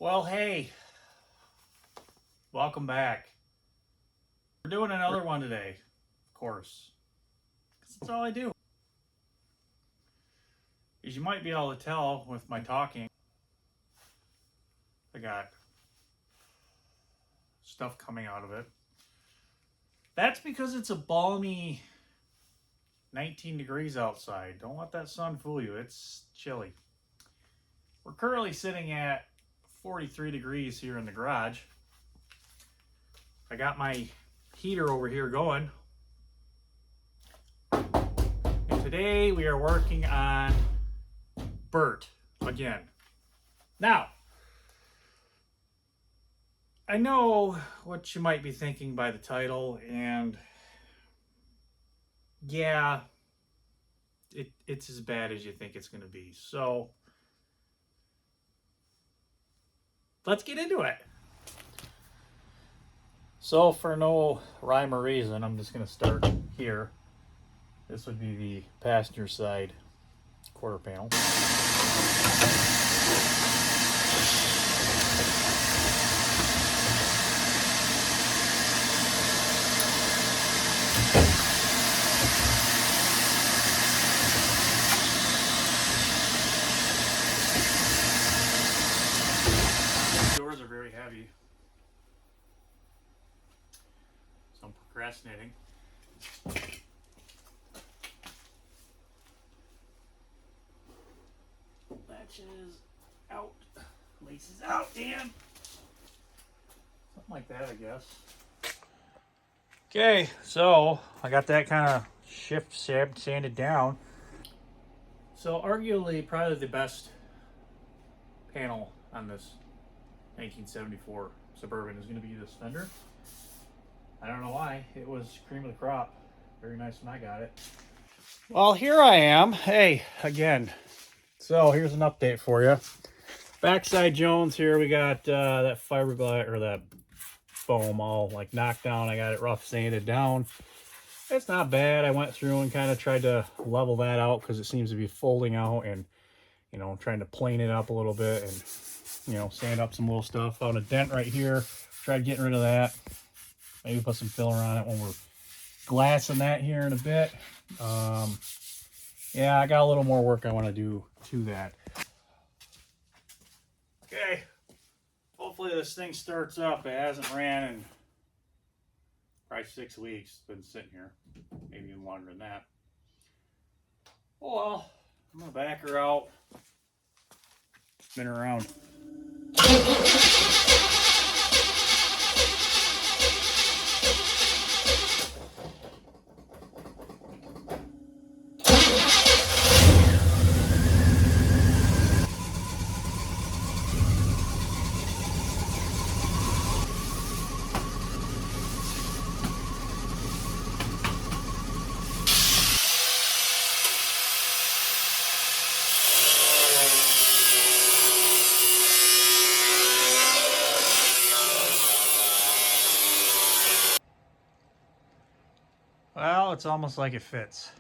Well, hey, welcome back. We're doing another one today, of course, because that's all I do. As you might be able to tell with my talking, I got stuff coming out of it. That's because it's a balmy 19 degrees outside. Don't let that sun fool you. It's chilly. We're currently sitting at 43 degrees here in the garage. I got my heater over here going. And today we are working on Bert again. Now, I know what you might be thinking by the title, and yeah, it's as bad as you think it's going to be. So, let's get into it. So, for no rhyme or reason, I'm just going to start here. This would be the passenger side quarter panel. These doors are very heavy, so I'm procrastinating. Latches out, laces out, damn. Something like that, I guess. Okay, so I got that kind of shift sanded down. So arguably probably the best panel on this 1974 Suburban is going to be this fender. I don't know why. It was cream of the crop. Very nice when I got it. Well, here I am. Hey, again. So here's an update for you. Backside Jones here. We got that fiberglass or that foam all like knocked down. I got it rough sanded down. It's not bad. I went through and kind of tried to level that out because it seems to be folding out, and you know, trying to plane it up a little bit and you know, sand up some little stuff. Found a dent right here. Tried getting rid of that. Maybe put some filler on it when we're glassing that here in a bit. Yeah, I got a little more work I want to do to that. Okay. Hopefully this thing starts up. It hasn't ran in probably 6 weeks. It's been sitting here. Maybe even longer than that. Oh well. I'm going to back her out. Spin her around. Well, it's almost like it fits.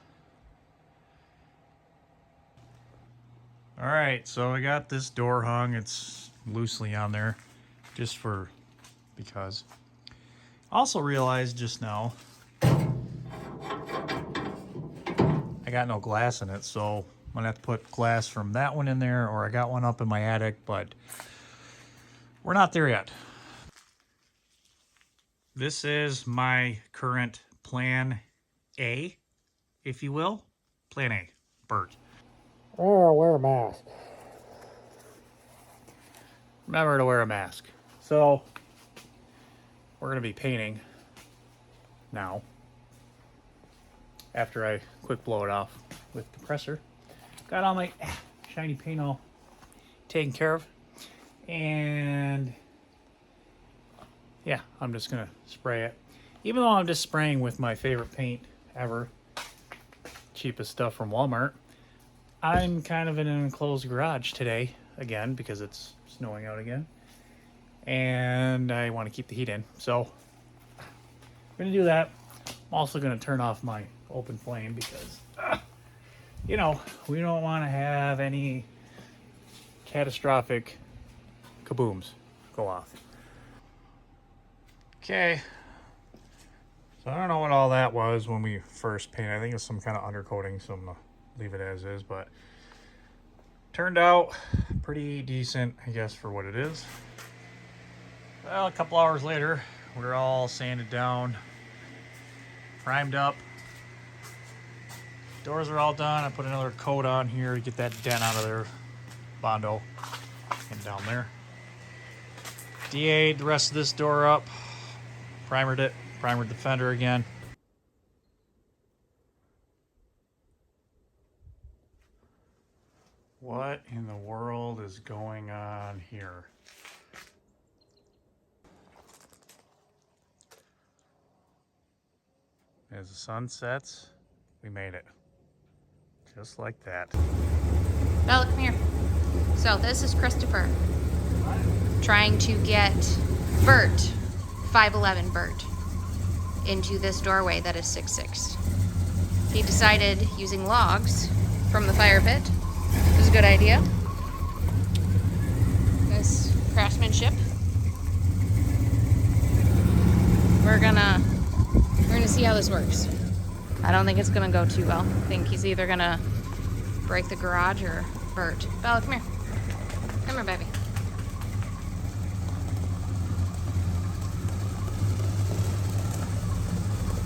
All right, so I got this door hung. It's loosely on there just because. Also realized just now I got no glass in it, so I'm gonna have to put glass from that one in there, or I got one up in my attic, but we're not there yet. This is my current plan A, if you will. Plan A, Bert. Or wear a mask. Remember to wear a mask. So, we're going to be painting now. After I quick blow it off with the compressor. Got all my shiny paint all taken care of. And yeah, I'm just going to spray it. Even though I'm just spraying with my favorite paint ever, cheapest stuff from Walmart, I'm kind of in an enclosed garage today, again, because it's snowing out again. And I want to keep the heat in, so I'm going to do that. I'm also going to turn off my open flame because, you know, we don't want to have any catastrophic kabooms go off. Okay. So I don't know what all that was when we first painted. I think it was some kind of undercoating, so I'm gonna leave it as is, but turned out pretty decent, I guess, for what it is. Well, a couple hours later, we're all sanded down, primed up. Doors are all done. I put another coat on here to get that dent out of there, Bondo, and down there. DA'd the rest of this door up, primered the fender again. What in the world is going on here? As the sun sets, we made it. Just like that. Bella, come here. So this is Christopher trying to get Bert, 5'11" Bert, into this doorway that is 6'6". He decided using logs from the fire pit was a good idea. This craftsmanship. We're gonna see how this works. I don't think it's gonna go too well. I think he's either gonna break the garage or Bert. Bella, come here. Come here, baby.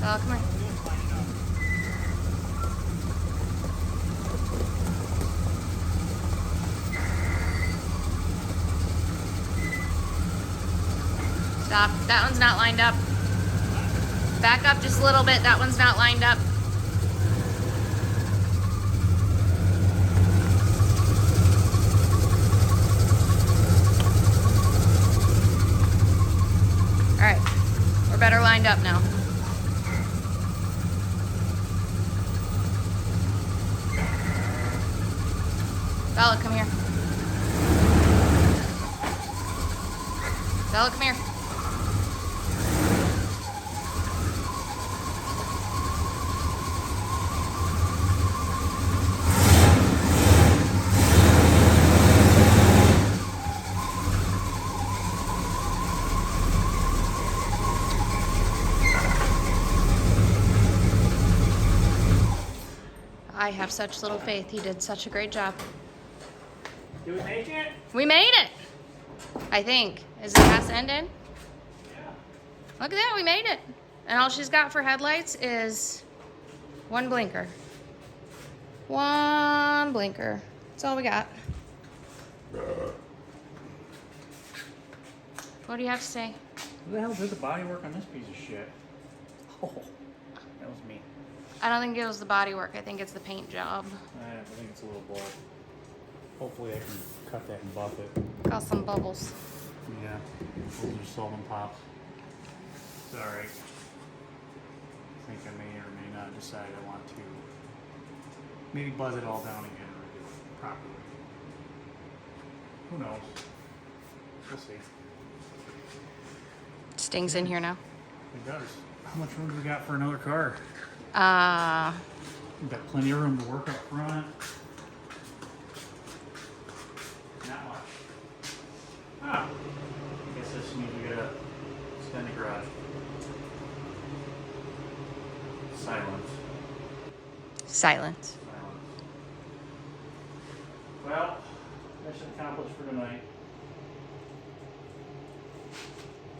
Bella, come here. Stop. That one's not lined up. Back up just a little bit. That one's not lined up. All right. We're better lined up now. Bella, come here. Bella, come here. I have such little faith. He did such a great job. Did we make it? We made it! I think. Is the gas ended? Yeah. Look at that, we made it. And all she's got for headlights is one blinker. One blinker. That's all we got. What do you have to say? Who the hell did the body work on this piece of shit? Oh, that was me. I don't think it was the body work. I think it's the paint job. I think it's a little both. Hopefully I can cut that and buff it. Got some bubbles. Yeah, those are solvent pops. It's alright. I think I may or may not decide I want to maybe buzz it all down again or do it properly. Who knows? We'll see. Stings in here now. It does. How much room do we got for another car? We've got plenty of room to work up front. Not much. Ah, I guess this means we gotta extend the garage. Silence. Silence. Well, mission accomplished for tonight.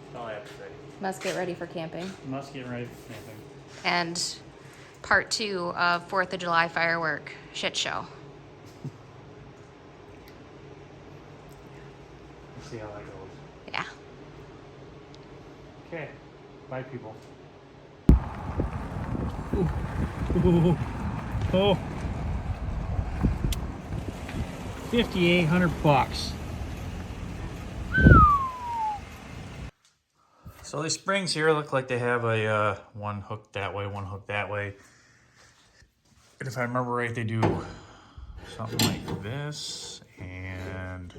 That's all I have to say. Must get ready for camping. Must get ready for camping. And part 2 of 4th of July firework shit show. We'll see how that goes. Yeah. Okay. Bye, people. Oh. $5,800. So these springs here look like they have a one hook that way, one hook that way. But if I remember right, they do something like this and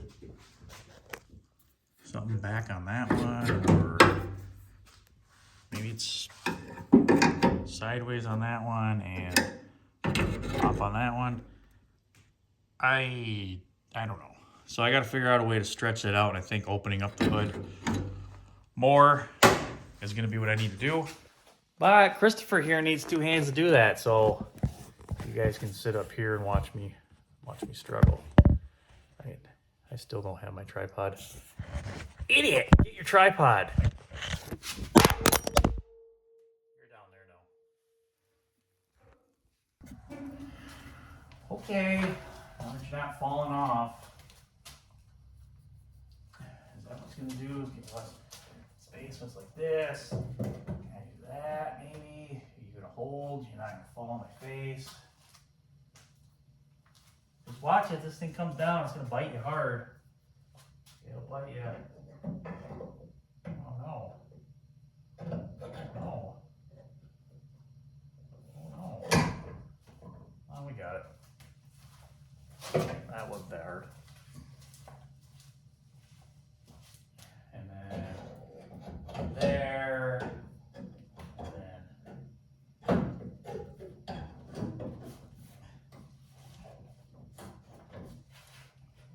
something back on that one, or maybe it's sideways on that one and off on that one. I don't know. So I got to figure out a way to stretch it out, and I think opening up the hood more is going to be what I need to do. But Christopher here needs 2 hands to do that, so you guys can sit up here and watch me struggle. I still don't have my tripod. Idiot! Get your tripod. You're down there now. Okay, now that you're not falling off, is that what's gonna do? Is get less space. What's like this? Can I do that? Maybe. Are you gonna hold? You're not gonna fall on my face. Just watch it. This thing comes down. It's gonna bite you hard. It'll bite you. Oh no. No. Oh no. Oh, we got it. That wasn't that hard. And then there. And then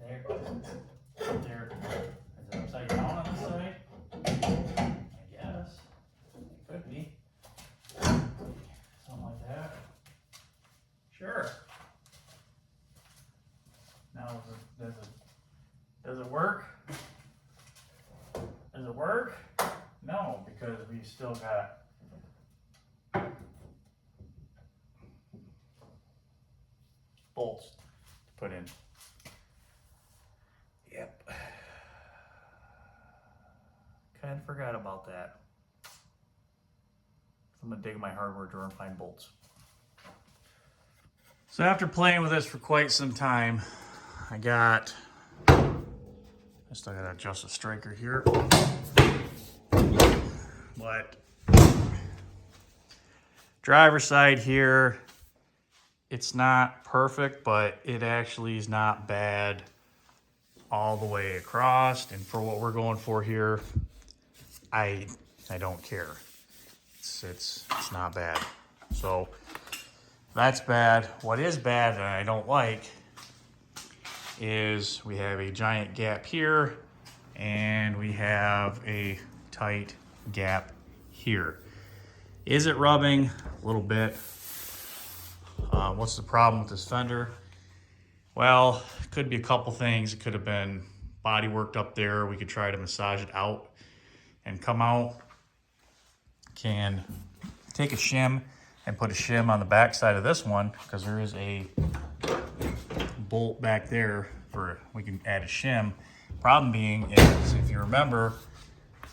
there. There. Is it upside down on this side? I guess. It could be. Something like that. Sure. Now, does it work? Does it work? No, because we still got bolts to put in. Yep. Kind of forgot about that. I'm gonna dig in my hardware drawer and find bolts. So after playing with this for quite some time, I still gotta adjust the striker here. But driver's side here, it's not perfect, but it actually is not bad all the way across. And for what we're going for here, I don't care. It's not bad. So that's bad. What is bad and I don't like is we have a giant gap here and we have a tight gap here. Is it rubbing? A little bit. What's the problem with this fender? Well, it could be a couple things. It could have been body worked up there. We could try to massage it out and come out. Can take a shim and put a shim on the back side of this one because there is a bolt back there for we can add a shim. Problem being is, if you remember,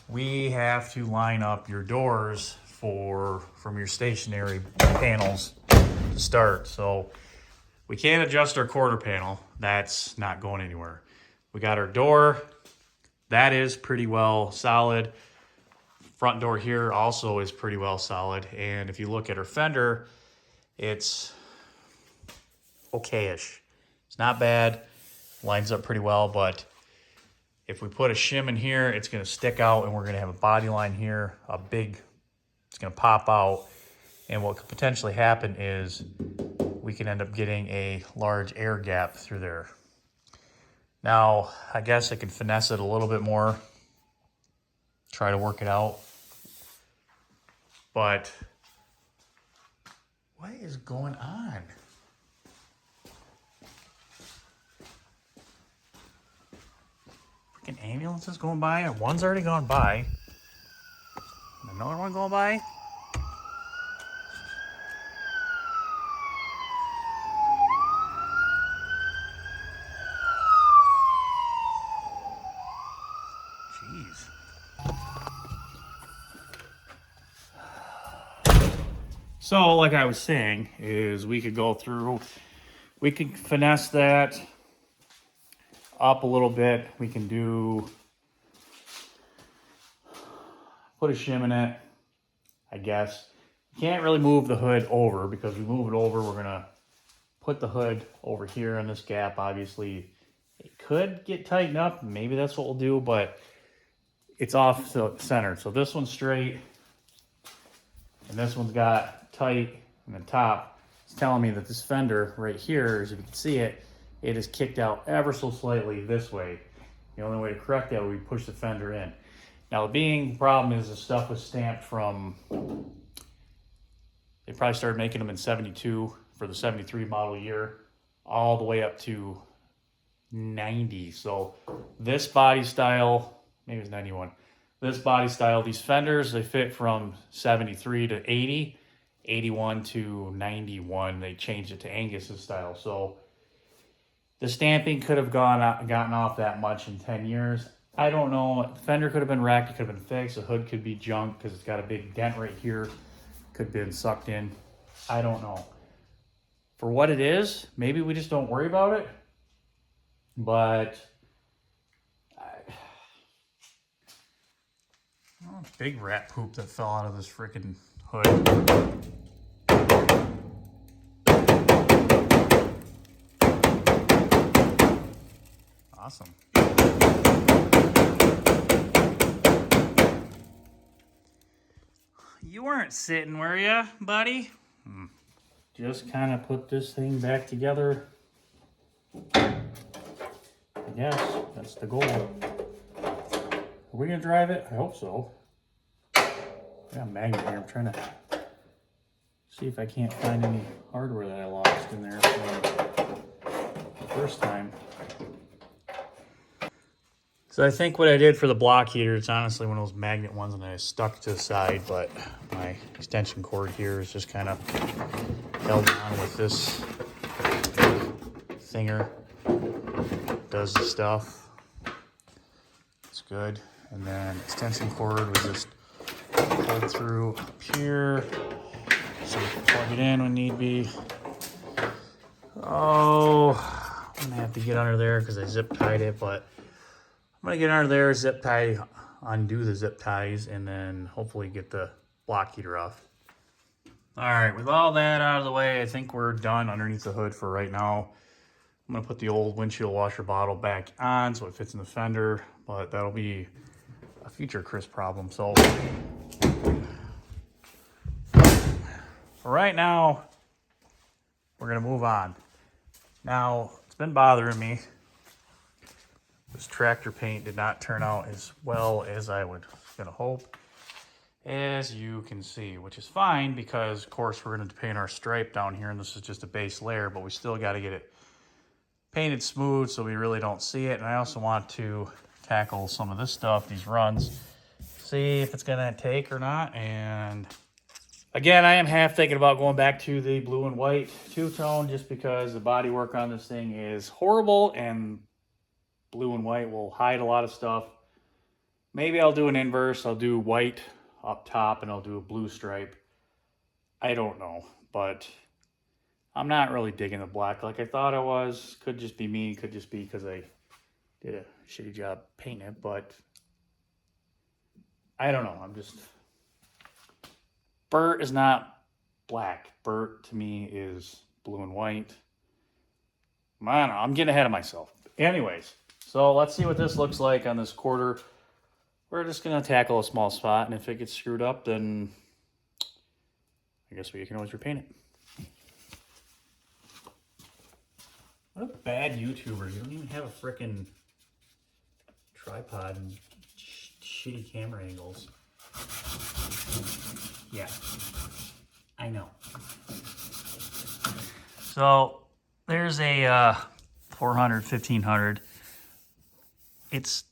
we have to line up your doors from your stationary panels to start. So we can't adjust our quarter panel. That's not going anywhere. We got our door. That is pretty well solid. Front door here also is pretty well solid. And if you look at our fender, it's okay-ish. It's not bad, lines up pretty well, but if we put a shim in here, it's gonna stick out and we're gonna have a body line here, it's gonna pop out. And what could potentially happen is we can end up getting a large air gap through there. Now, I guess I can finesse it a little bit more, try to work it out. But what is going on? Freaking ambulances going by. One's already gone by. Another one going by. Jeez. So, like I was saying, is we could go through, we could finesse that up a little bit. We can put a shim in it, I guess. You can't really move the hood over because we move it over, we're gonna put the hood over here in this gap. Obviously, it could get tightened up. Maybe that's what we'll do, but it's off centered. So this one's straight, and this one's got tight, and the top is telling me that this fender right here, as you can see it, it is kicked out ever so slightly this way. The only way to correct that would be push the fender in. Now the problem is the stuff was stamped from, they probably started making them in 72 for the 73 model year, all the way up to 90. So this body style, maybe it's 91. This body style, these fenders, they fit from 73 to 80, 81 to 91. They changed it to Angus's style. So the stamping could have gotten off that much in 10 years. I don't know. The fender could have been wrecked. It could have been fixed. The hood could be junk because it's got a big dent right here. Could have been sucked in. I don't know. For what it is, maybe we just don't worry about it. But big rat poop that fell out of this freaking hood. Awesome. You weren't sitting, were you, buddy? Just kind of put this thing back together. I guess that's the goal. Are we gonna drive it? I hope so. I got a magnet here. I'm trying to see if I can't find any hardware that I lost in there from the first time. So I think what I did for the block heater, it's honestly one of those magnet ones and I stuck to the side, but my extension cord here is just kind of held on with this thinger. Does the stuff. It's good. And then extension cord was just pulled through up here so we can plug it in when need be. Oh, I'm gonna have to get under there because I zip tied it, but I'm gonna get under there, zip tie, undo the zip ties, and then hopefully get the block heater off. All right, with all that out of the way, I think we're done underneath the hood for right now. I'm gonna put the old windshield washer bottle back on so it fits in the fender, but that'll be a future Chris problem. So for right now, we're gonna move on. Now, it's been bothering me. This tractor paint did not turn out as well as I was gonna hope, as you can see, which is fine because of course we're gonna paint our stripe down here and this is just a base layer, but we still gotta get it painted smooth so we really don't see it. And I also want to tackle some of this stuff, these runs, see if it's gonna take or not. And again, I am half thinking about going back to the blue and white two-tone just because the body work on this thing is horrible and blue and white will hide a lot of stuff. Maybe I'll do an inverse. I'll do white up top and I'll do a blue stripe. I don't know, but I'm not really digging the black like I thought I was. Could just be me. Could just be because I did a shitty job painting it, but I don't know. I'm just... Burt is not black. Burt to me is blue and white. I don't know. I'm getting ahead of myself. Anyways, so let's see what this looks like on this quarter. We're just going to tackle a small spot, and if it gets screwed up, then I guess we can always repaint it. What a bad YouTuber. You don't even have a frickin' tripod and shitty camera angles. Yeah, I know. So there's a 400, 1500. It's,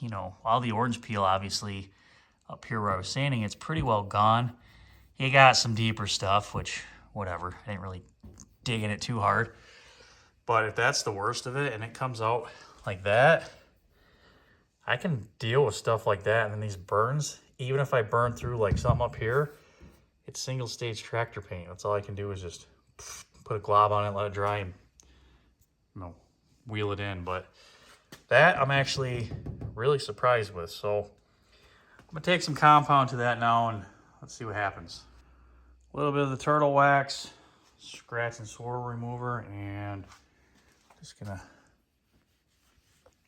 you know, all the orange peel obviously up here where I was sanding, it's pretty well gone. You got some deeper stuff, which whatever, I didn't really dig in it too hard. But if that's the worst of it and it comes out like that, I can deal with stuff like that. And then these burns, even if I burn through like something up here, it's single stage tractor paint. That's all I can do is just put a glob on it, let it dry, and you know, wheel it in. But that I'm actually really surprised with. So I'm gonna take some compound to that now and let's see what happens. A little bit of the turtle wax, scratch and swirl remover, and just gonna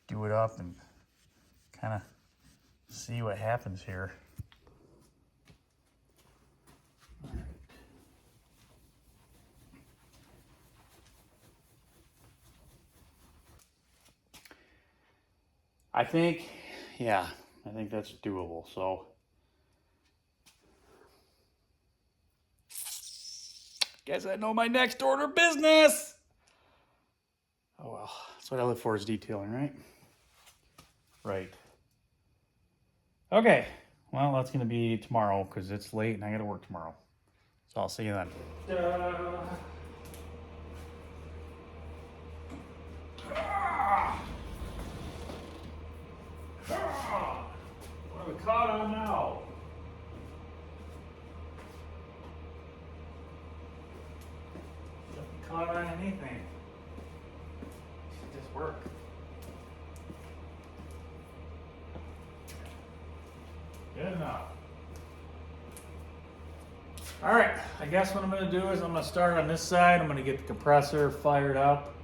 do it up and kind of see what happens here. I think, yeah, I think that's doable. So guess I know my next order of business. Oh well, that's what I live for, is detailing, right? Right. Okay, well, that's gonna be tomorrow because it's late and I gotta work tomorrow. So I'll see you then. What are we caught on now? Don't be caught on anything. Should just work. Good enough. All right, I guess what I'm gonna do is I'm gonna start on this side. I'm gonna get the compressor fired up,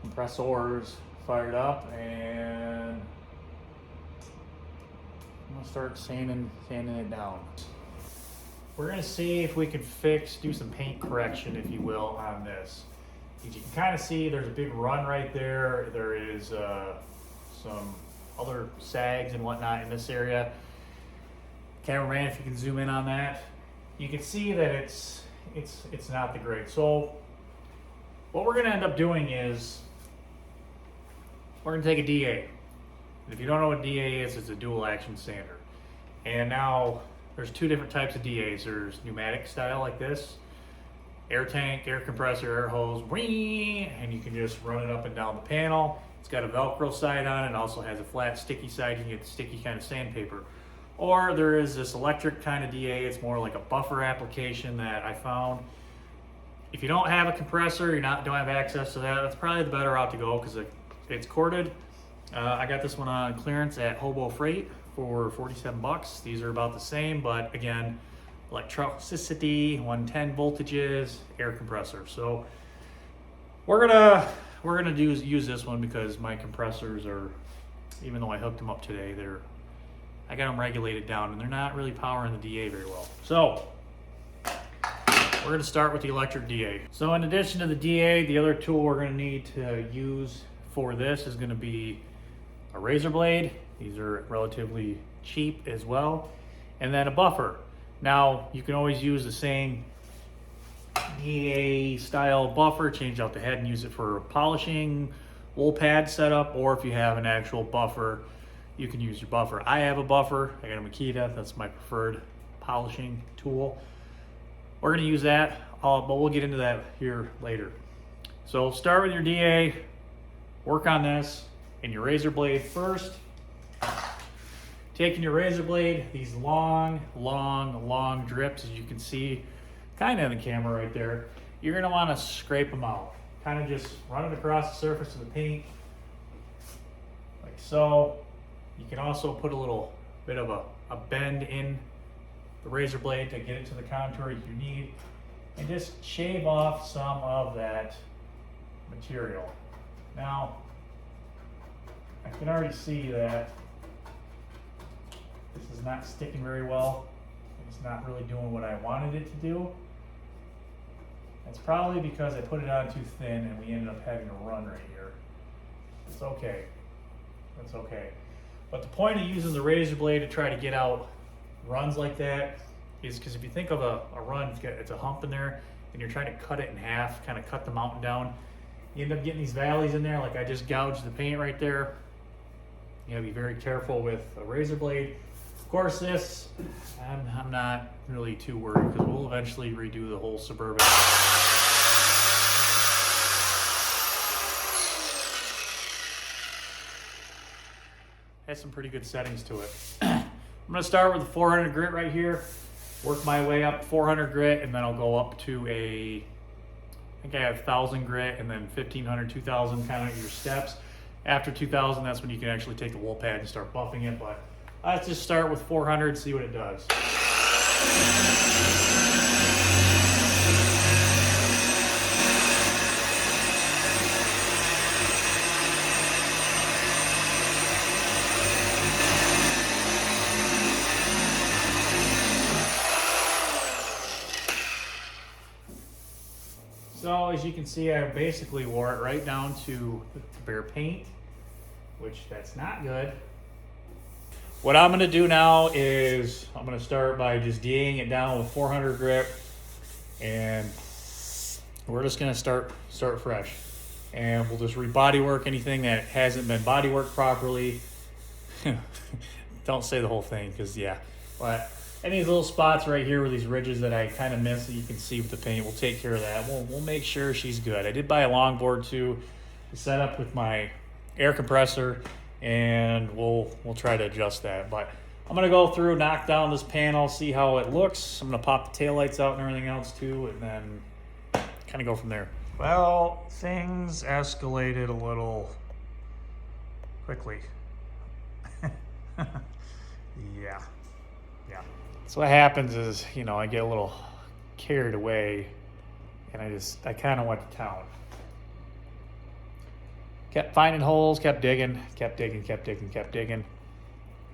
compressors fired up, and I'm gonna start sanding it down. We're gonna see if we can do some paint correction, if you will, on this. As you can kind of see, there's a big run right there. There is some other sags and whatnot in this area. Cameraman, if you can zoom in on that, you can see that it's not the great. So what we're gonna end up doing is we're gonna take a DA. If you don't know what DA is, it's a dual action sander. And now there's two different types of DAs. There's pneumatic style like this, air tank, air compressor, air hose, and you can just run it up and down the panel. It's got a Velcro side on it, and also has a flat sticky side. You can get the sticky kind of sandpaper. Or there is this electric kind of DA. It's more like a buffer application that I found. If you don't have a compressor, don't have access to that, that's probably the better route to go because it's corded. I got this one on clearance at Hobo Freight for 47 bucks. These are about the same, but again, electricity, 110 voltages, air compressor. So we're gonna use this one because my compressors are, even though I hooked them up today, I got them regulated down and they're not really powering the DA very well. So we're gonna start with the electric DA. So in addition to the DA, the other tool we're gonna need to use for this is gonna be a razor blade. These are relatively cheap as well. And then a buffer. Now, you can always use the same DA style buffer, change out the head and use it for polishing, wool pad setup, or if you have an actual buffer, you can use your buffer. I have a buffer, I got a Makita, that's my preferred polishing tool. We're gonna use that, but we'll get into that here later. So start with your DA, work on this, and your razor blade first. Taking your razor blade, these long drips, as you can see, kind of in the camera right there, you're gonna wanna scrape them out. Kind of just run it across the surface of the paint, like so. You can also put a little bit of a bend in the razor blade to get it to the contour you need, and just shave off some of that material. Now, I can already see that this is not sticking very well. It's not really doing what I wanted it to do. That's probably because I put it on too thin and we ended up having a run right here. It's okay. That's okay. But the point of using the razor blade to try to get out runs like that is because if you think of a run, it's a hump in there and you're trying to cut it in half, kind of cut the mountain down, you end up getting these valleys in there. Like I just gouged the paint right there. You gotta be very careful with a razor blade. Of course, this, I'm not really too worried because we'll eventually redo the whole Suburban. Has some pretty good settings to it. I'm gonna start with the 400 grit right here, work my way up 400 grit, and then I'll go up to I think I have 1,000 grit, and then 1,500, 2,000, kind of your steps. After 2,000, that's when you can actually take the wool pad and start buffing it, but let's just start with 400, see what it does. So as you can see, I basically wore it right down to the bare paint. which that's not good. What I'm gonna do now is I'm gonna start by just DAing it down with 400 grip, and we're just gonna start fresh. And we'll just rebody work anything that hasn't been body worked properly. Don't say the whole thing, because yeah. But any of these little spots right here with these ridges that I kind of missed that you can see with the paint, we'll take care of that. We'll make sure she's good. I did buy a longboard too, to set up with my air compressor, and we'll try to adjust that. But I'm gonna go through, knock down this panel, see how it looks. I'm gonna pop the taillights out and everything else too, and then kind of go from there. Well, things escalated a little quickly. Yeah. So what happens is, you know, I get a little carried away, and I kind of went to town. Kept finding holes, kept digging.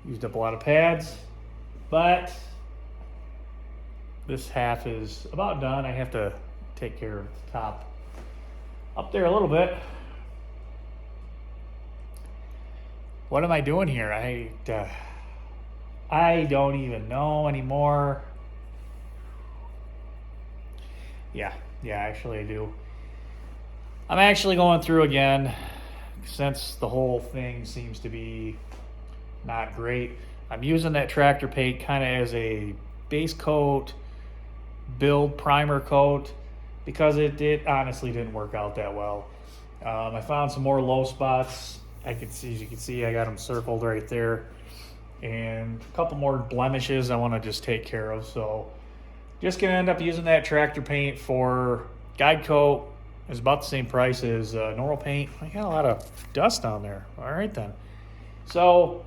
Used up a lot of pads, but this half is about done. I have to take care of the top up there a little bit. What am I doing here? I don't even know anymore. Yeah, actually I do. I'm actually going through again, since the whole thing seems to be not great. I'm using that tractor paint kind of as a base coat, build primer coat, because it honestly didn't work out that well. I found some more low spots. As you can see, I got them circled right there. And a couple more blemishes I want to just take care of. So just gonna end up using that tractor paint for guide coat. It's about the same price as normal paint. I got a lot of dust on there. All right then. So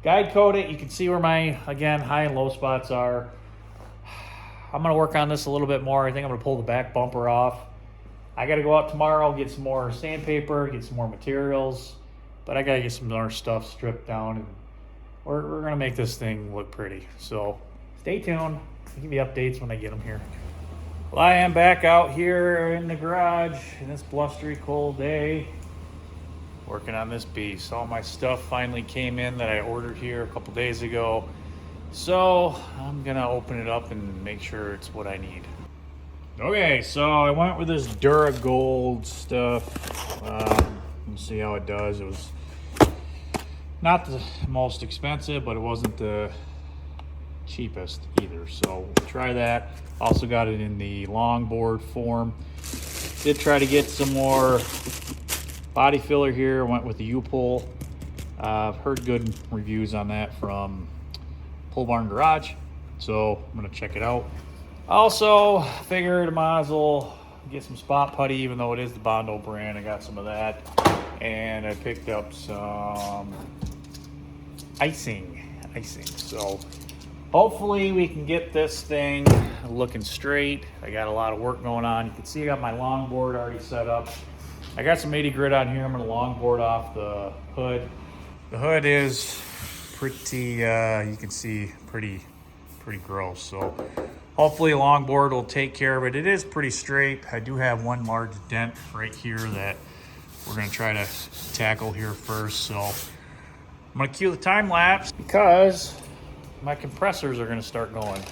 guide coat it. You can see where my, again, high and low spots are. I'm gonna work on this a little bit more. I think I'm gonna pull the back bumper off. I gotta go out tomorrow, get some more sandpaper, get some more materials. But I gotta get some more stuff stripped down, and we're gonna make this thing look pretty. So stay tuned. I'll give you updates when I get them here. Well, I am back out here in the garage in this blustery cold day, working on this beast. All my stuff finally came in that I ordered here a couple days ago. So I'm gonna open it up and make sure it's what I need. Okay, so I went with this Duragold stuff. Let's see how it does. It was not the most expensive, but it wasn't the cheapest either. So we'll try that. Also got it in the longboard form. Did try to get some more body filler here. Went with the U-pull. I've heard good reviews on that from Pole Barn Garage, so I'm gonna check it out. Also figured I might as well get some spot putty, even though it is the Bondo brand. I got some of that, and I picked up some icing. So hopefully we can get this thing looking straight. I got a lot of work going on. You can see I got my longboard already set up. I got some 80 grit on here. I'm gonna longboard off the hood. The hood is pretty, you can see, pretty gross. So hopefully longboard will take care of it. It is pretty straight. I do have one large dent right here that we're gonna try to tackle here first. So I'm gonna cue the time lapse because my compressors are gonna start going.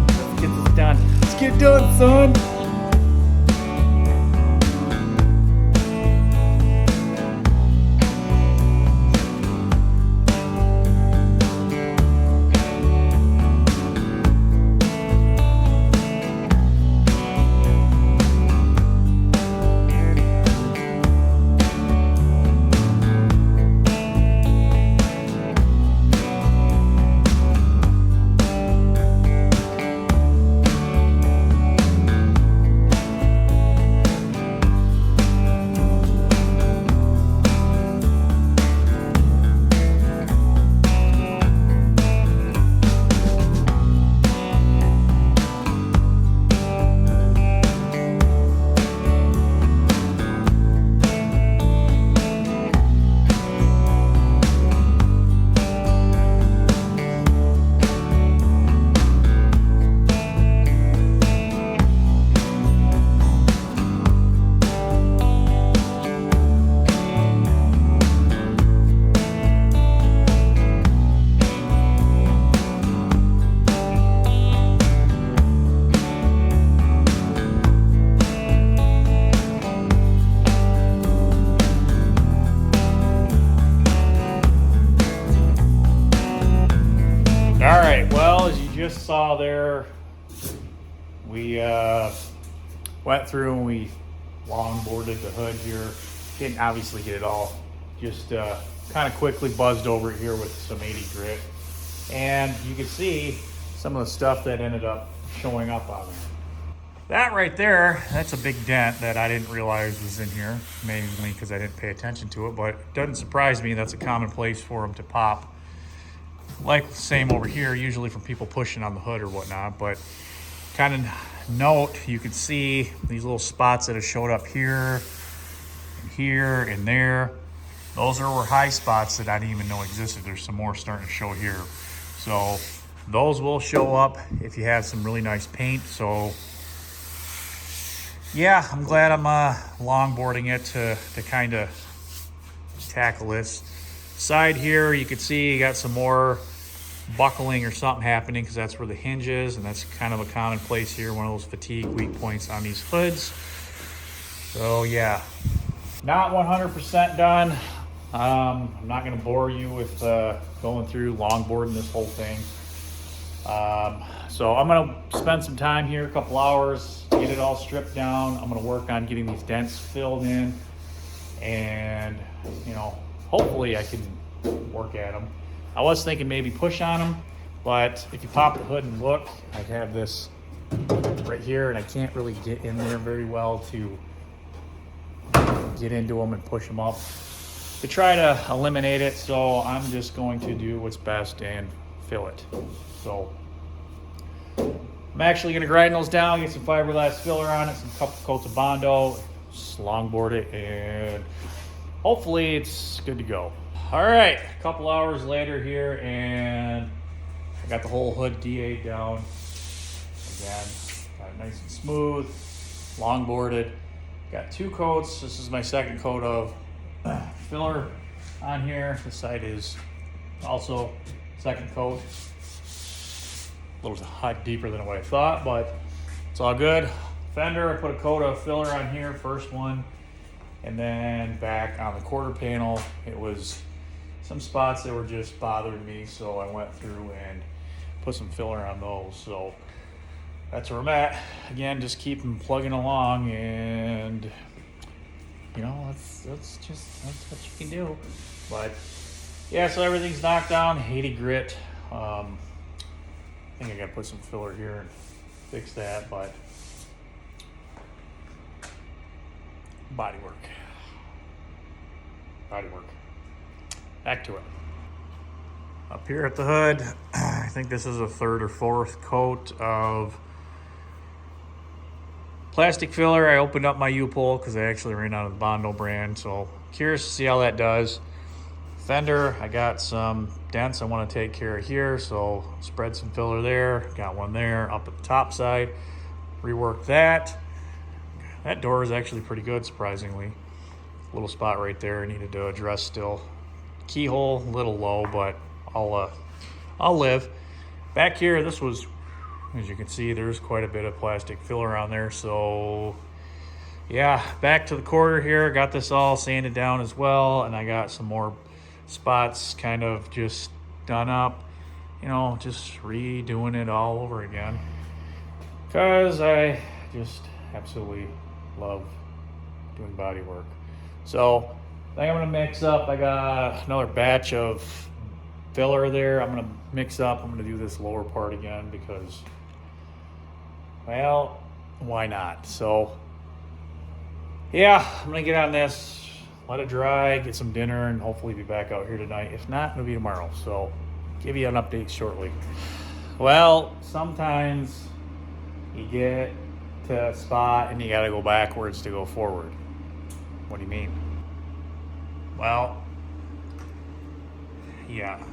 Let's get this done. Let's get it done, son. saw there, we went through and we longboarded the hood here. Didn't obviously get it all, just kind of quickly buzzed over it here with some 80 grit. And you can see some of the stuff that ended up showing up on there. That right there, that's a big dent that I didn't realize was in here, mainly because I didn't pay attention to it, but it doesn't surprise me. That's a common place for them to pop. Like the same over here, usually from people pushing on the hood or whatnot, but kind of note, you can see these little spots that have showed up here, and here, and there. Those were high spots that I didn't even know existed. There's some more starting to show here. So those will show up if you have some really nice paint. So yeah, I'm glad I'm longboarding it to kind of tackle this. Side here, you can see you got some more buckling or something happening because that's where the hinge is, and that's kind of a common place here, one of those fatigue weak points on these hoods. So yeah, not 100% done. I'm not going to bore you with going through longboarding this whole thing. So I'm going to spend some time here, a couple hours, get it all stripped down. I'm going to work on getting these dents filled in, and you know, hopefully I can work at them. I was thinking maybe push on them, but if you pop the hood and look, I have this right here, and I can't really get in there very well to get into them and push them up to try to eliminate it. So I'm just going to do what's best and fill it. So I'm actually going to grind those down, get some fiberglass filler on it, some couple coats of Bondo, just longboard it, and hopefully it's good to go. All right, a couple hours later here, and I got the whole hood DA'd down. Again, got it nice and smooth, longboarded. Got 2 coats. This is my second coat of filler on here. This side is also second coat. A little hot deeper than what I thought, but it's all good. Fender, I put a coat of filler on here, first one, and then back on the quarter panel, it was some spots that were just bothering me, so I went through and put some filler on those. So that's where I'm at. Again, just keep them plugging along, and you know, that's what you can do. But yeah, so everything's knocked down, 80 grit. I think I gotta put some filler here and fix that, but body work. Back to it. Up here at the hood, I think this is a 3rd or 4th coat of plastic filler. I opened up my U-pull because I actually ran out of the Bondo brand, so curious to see how that does. Fender, I got some dents I want to take care of here, so spread some filler there. Got one there up at the top side. Reworked that. That door is actually pretty good, surprisingly. Little spot right there I needed to address still. Keyhole, a little low, but I'll live. Back here, this was, as you can see, there's quite a bit of plastic filler on there. So yeah, back to the quarter here. Got this all sanded down as well, and I got some more spots kind of just done up. You know, just redoing it all over again, because I just absolutely love doing body work. So I think I'm gonna mix up. I got another batch of filler there. I'm gonna mix up. I'm gonna do this lower part again because, well, why not? So yeah, I'm gonna get on this, let it dry, get some dinner, and hopefully be back out here tonight. If not, it'll be tomorrow. So give you an update shortly. Well, sometimes you get to a spot and you gotta go backwards to go forward. What do you mean? Well, yeah,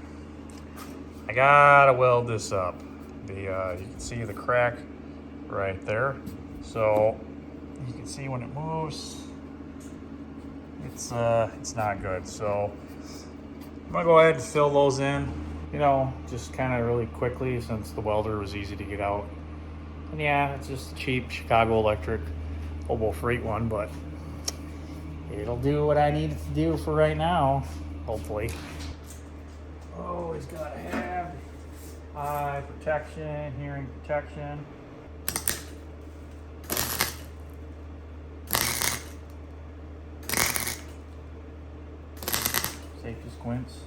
I gotta weld this up. You can see the crack right there. So you can see when it moves, it's not good. So I'm gonna go ahead and fill those in, you know, just kind of really quickly, since the welder was easy to get out. And yeah, it's just a cheap Chicago Electric Hobo Freight one, but it'll do what I need it to do for right now, hopefully. Always gotta have eye protection, hearing protection. Safety squints.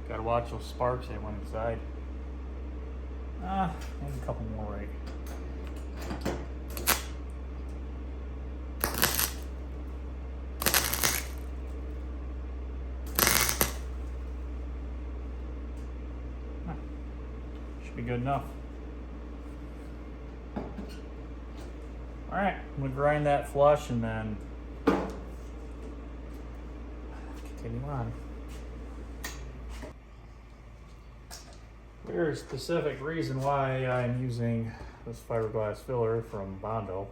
Gotta watch those sparks that went inside. Maybe a couple more right. Should be good enough. Alright, I'm gonna grind that flush and then continue on. There's a specific reason why I'm using this fiberglass filler from Bondo.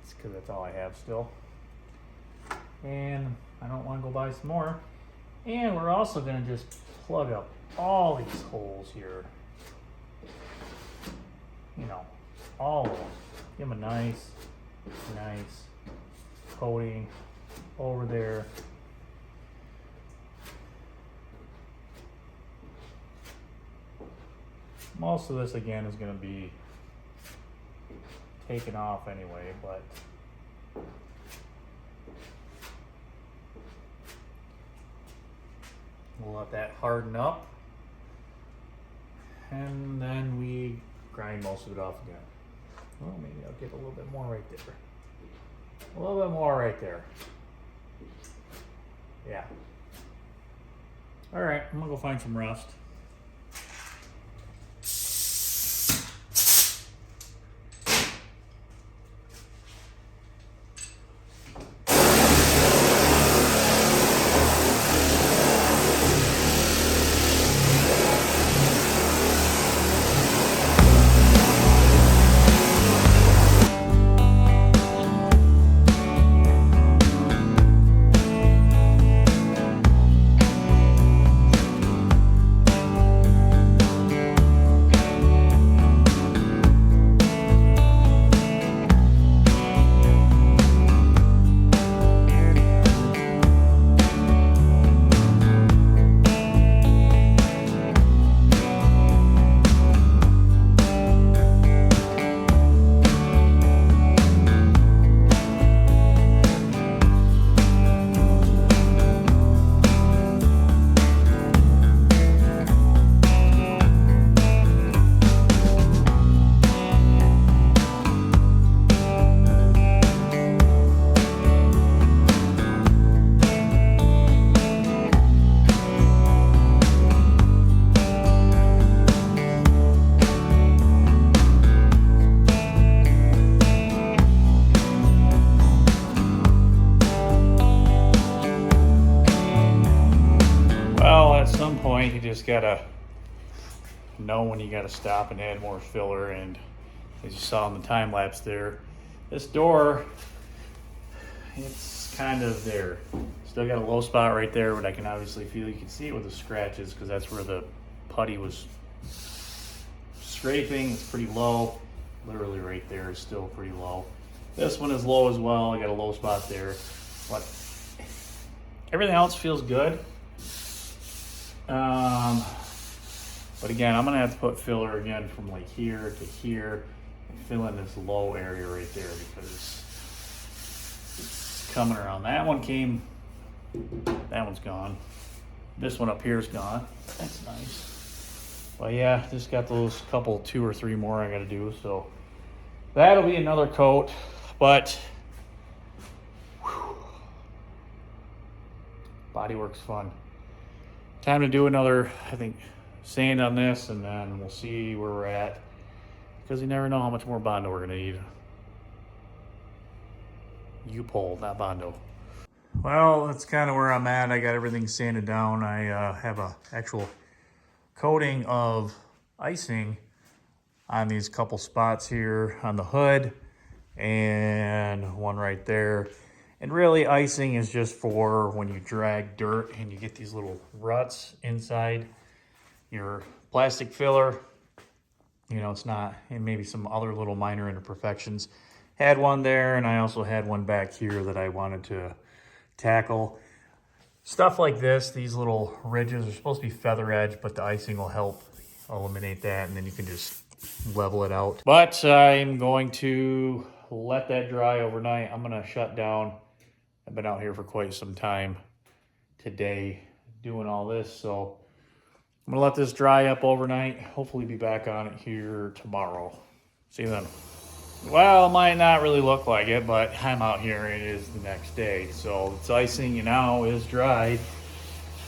It's because that's all I have still. And I don't want to go buy some more. And we're also going to just plug up all these holes here. You know, all of them. Give them a nice coating over there. Most of this again is going to be taken off anyway, but we'll let that harden up and then we grind most of it off again. Well, maybe I'll get a little bit more right there. A little bit more right there. Yeah. All right, I'm gonna go find some rust. You just gotta know when you gotta stop and add more filler, and as you saw in the time lapse there, this door, it's kind of there. Still got a low spot right there, but I can obviously feel, you can see it with the scratches because that's where the putty was scraping. It's pretty low, literally right there is still pretty low. This one is low as well. I got a low spot there, but everything else feels good. But again, I'm gonna have to put filler again from like here to here and fill in this low area right there because it's coming around. That one came, that one's gone. This one up here is gone. That's nice. But yeah, just got those couple, 2 or 3 more I gotta do. So that'll be another coat, but whew, bodywork's fun. Time to do another, I think, sand on this, and then we'll see where we're at, because you never know how much more Bondo we're gonna need. U-pole, not Bondo. Well, that's kind of where I'm at. I got everything sanded down. I have a actual coating of icing on these couple spots here on the hood and one right there. And really, icing is just for when you drag dirt and you get these little ruts inside your plastic filler. You know, it's not, and maybe some other little minor imperfections. Had one there, and I also had one back here that I wanted to tackle. Stuff like this, these little ridges are supposed to be feather edge, but the icing will help eliminate that, and then you can just level it out. But I'm going to let that dry overnight. I'm gonna shut down. I've been out here for quite some time today doing all this, so I'm gonna let this dry up overnight. Hopefully be back on it here tomorrow. See you then. Well, it might not really look like it, but I'm out here and it is the next day. So it's icing now is dried.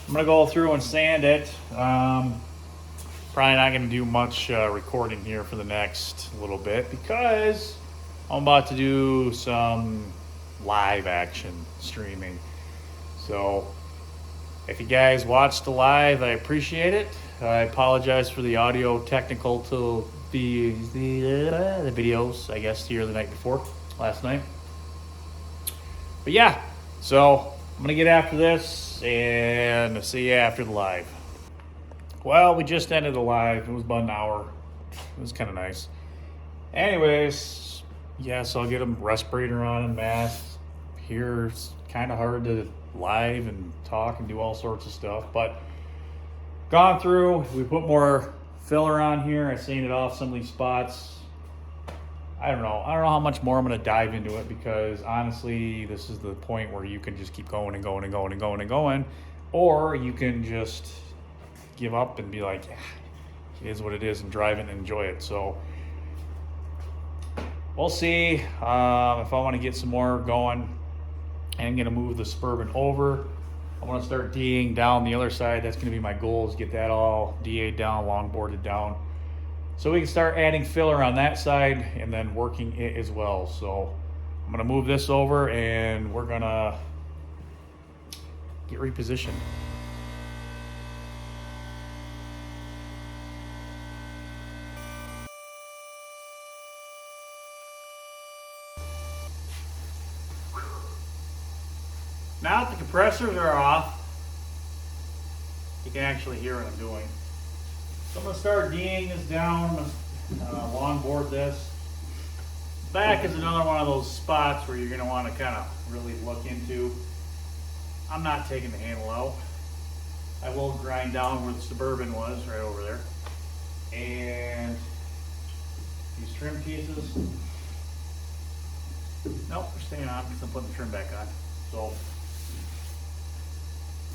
I'm gonna go through and sand it. Probably not gonna do much recording here for the next little bit because I'm about to do some live action streaming. So if you guys watched the live, I appreciate it. I apologize for the audio technical to the videos, I guess, here the night before, last night. But yeah, so I'm gonna get after this and see you after the live. Well, we just ended the live. It was about an hour. It was kind of nice. Anyways, yeah, so I'll get a respirator on and mask. Here it's kind of hard to live and talk and do all sorts of stuff, but gone through, we put more filler on here. I sanded off some of these spots. I don't know how much more I'm going to dive into it because honestly, this is the point where you can just keep going and going and going and going and going, or you can just give up and be like, it is what it is, and drive it and enjoy it. So we'll see if I want to get some more going. I'm going to move the Suburban over. I want to start DAing down the other side. That's going to be my goal, is get that all DA'd down, longboarded down, so we can start adding filler on that side and then working it as well. So I'm going to move this over and we're going to get repositioned. Now that the compressors are off, you can actually hear what I'm doing. So I'm going to start DAing this down. I'm going to longboard this. Back is another one of those spots where you're going to want to kind of really look into. I'm not taking the handle out. I will grind down where the Suburban was, right over there. And these trim pieces, nope, they're staying on because I'm putting the trim back on. So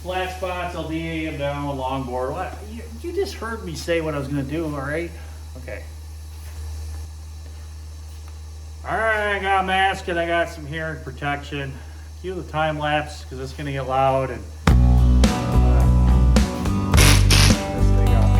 flat spots, I'll DA them down with longboard. What? You just heard me say what I was going to do, all right? Okay. All right, I got a mask and I got some hearing protection. Cue the time lapse because it's going to get loud and this thing up.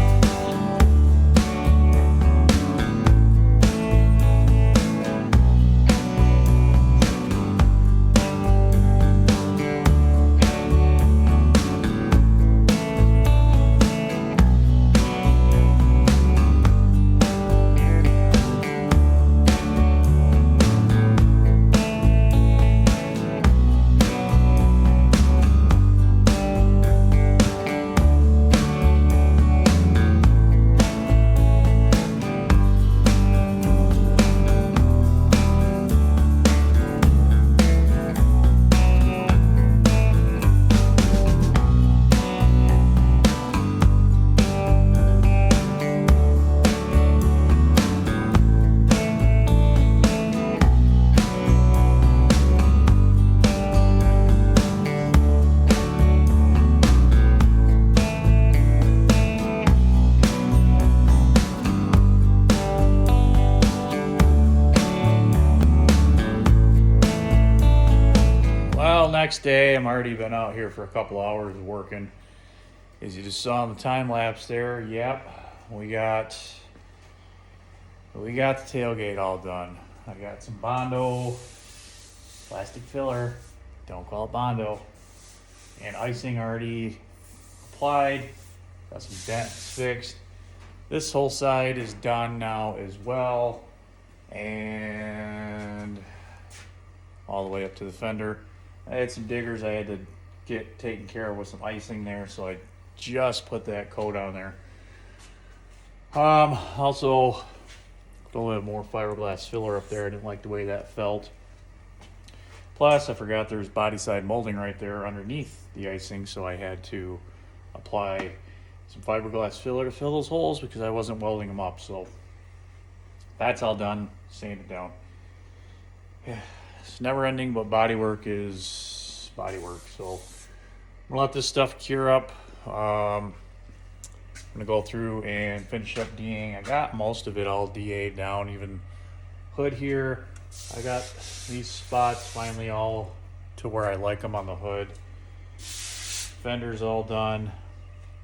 Next day, I'm already been out here for a couple hours working. As you just saw in the time lapse there, yep, we got the tailgate all done. I got some Bondo plastic filler Don't call it Bondo. And icing already applied. Got some dents fixed. This whole side is done now as well. And all the way up to the fender. I had some diggers I had to get taken care of with some icing there, so I just put that coat on there. Also put a little bit more fiberglass filler up there. I didn't like the way that felt. Plus, I forgot there's body side molding right there underneath the icing, so I had to apply some fiberglass filler to fill those holes because I wasn't welding them up. So that's all done, sanded down. Yeah, it's never ending, but body work is body work. So I'm gonna let this stuff cure up. I'm gonna go through and finish up DAing. I got most of it all DA'd down, even hood here. I got these spots finally all to where I like them on the hood. Fender's all done.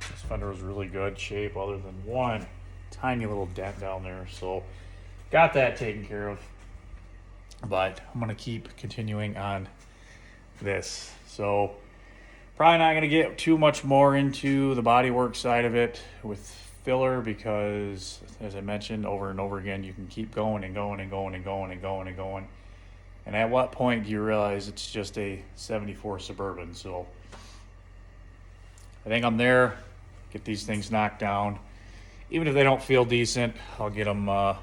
This fender was really good shape other than one tiny little dent down there. So got that taken care of. But I'm gonna keep continuing on this. So probably not gonna get too much more into the bodywork side of it with filler because, as I mentioned over and over again, you can keep going and going and going and going and going and going. And at what point do you realize it's just a 74 Suburban? So I think I'm there. Get these things knocked down. Even if they don't feel decent, I'll get them, I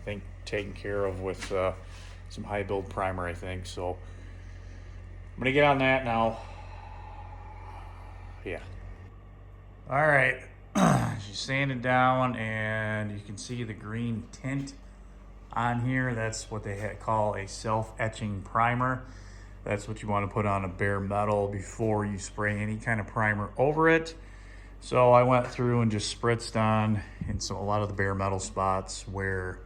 think, taken care of with some high build primer, I think. So I'm gonna get on that now. Yeah. All right. She's sanded down and you can see the green tint on here. That's what they call a self-etching primer. That's what you want to put on a bare metal before you spray any kind of primer over it. So I went through and just spritzed on in a lot of the bare metal spots where,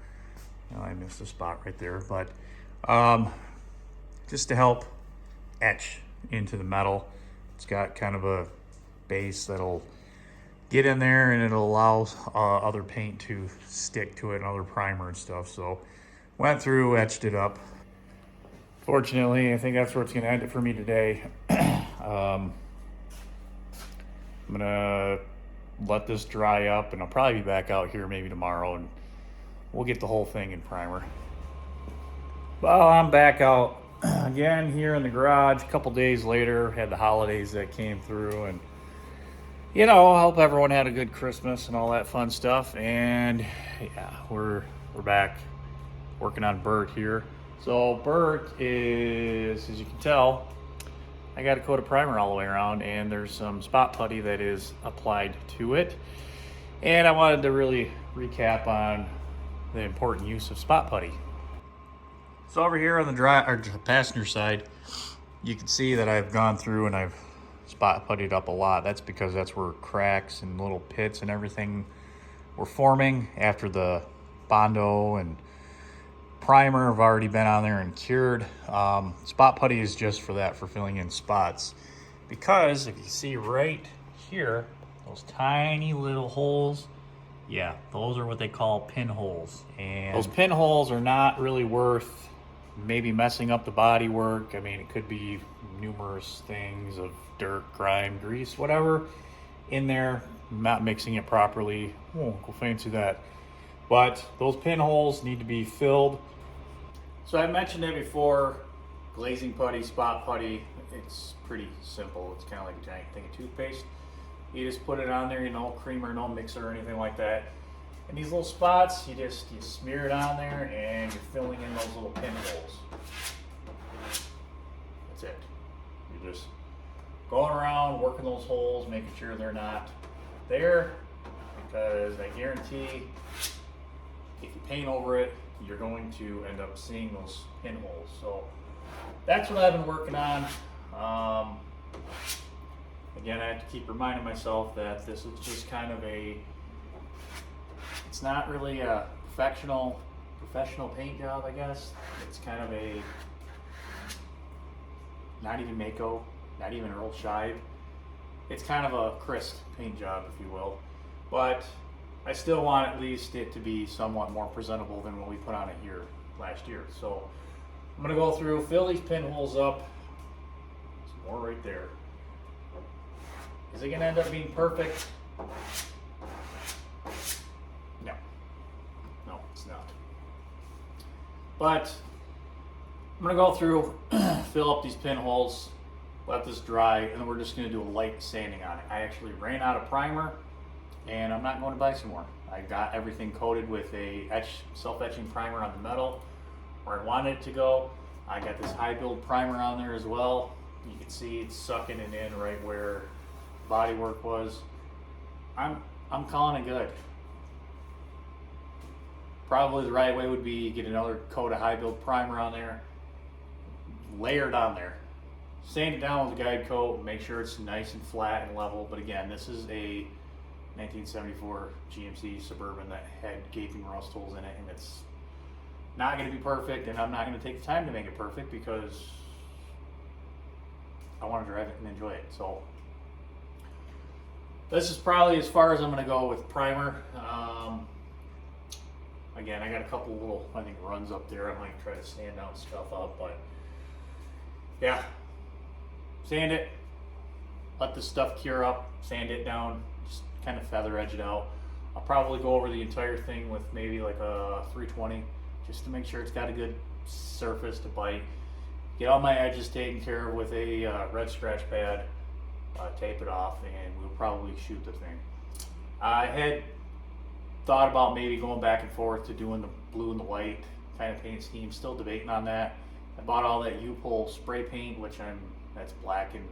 I missed a spot right there, but just to help etch into the metal. It's got kind of a base that'll get in there and it'll allow other paint to stick to it and other primer and stuff. So went through, etched it up. Fortunately, I think that's where it's gonna end it for me today. I'm gonna let this dry up and I'll probably be back out here maybe tomorrow and we'll get the whole thing in primer. Well, I'm back out again here in the garage a couple days later. Had the holidays that came through and I hope everyone had a good Christmas and all that fun stuff. And yeah, we're back working on Bert here. So Bert is, as you can tell, I got a coat of primer all the way around and there's some spot putty that is applied to it. And I wanted to really recap on the important use of spot putty. So over here on the passenger side, you can see that I've gone through and I've spot puttied up a lot. That's because that's where cracks and little pits and everything were forming after the Bondo and primer have already been on there and cured. Spot putty is just for that, for filling in spots. Because if you see right here, those tiny little holes, yeah, those are what they call pinholes. And those pinholes are not really worth maybe messing up the body work. I mean, it could be numerous things of dirt, grime, grease, whatever in there, not mixing it properly. Won't go fancy that. But those pinholes need to be filled. So I mentioned it before, glazing putty, spot putty, it's pretty simple. It's kind of like a giant thing of toothpaste. You just put it on there, no creamer, no mixer or anything like that. And these little spots, you smear it on there and you're filling in those little pinholes. That's it. You're just going around, working those holes, making sure they're not there, because I guarantee if you paint over it, you're going to end up seeing those pinholes. So that's what I've been working on. Again, I have to keep reminding myself that this is just kind of it's not really a professional paint job, I guess. It's kind of not even Mako, not even Earl Scheib. It's kind of a crisp paint job, if you will. But I still want at least it to be somewhat more presentable than what we put on it here last year. So I'm gonna go through, fill these pinholes up, More right there. Is it gonna end up being perfect? No. No, it's not. But I'm gonna go through, fill up these pinholes, let this dry, and then we're just gonna do a light sanding on it. I actually ran out of primer, and I'm not going to buy some more. I got everything coated with a self-etching primer on the metal where I wanted it to go. I got this high build primer on there as well. You can see it's sucking it in right where body work was. I'm calling it good. Probably the right way would be get another coat of high build primer on there, layer it on there, sand it down with a guide coat, make sure it's nice and flat and level. But again, this is a 1974 GMC Suburban that had gaping rust holes in it, and it's not going to be perfect, and I'm not going to take the time to make it perfect because I want to drive it and enjoy it. So this is probably as far as I'm going to go with primer. Again, I got a couple little, I think, runs up there. I might try to sand out stuff up, but yeah, sand it, let this stuff cure up, sand it down, just kind of feather edge it out. I'll probably go over the entire thing with maybe like a 320 just to make sure it's got a good surface to bite. Get all my edges taken care of with a red scratch pad, tape it off, and we'll probably shoot the thing. I had thought about maybe going back and forth to doing the blue and the white kind of paint scheme, still debating on that. I bought all that U-Pole spray paint, which that's black, and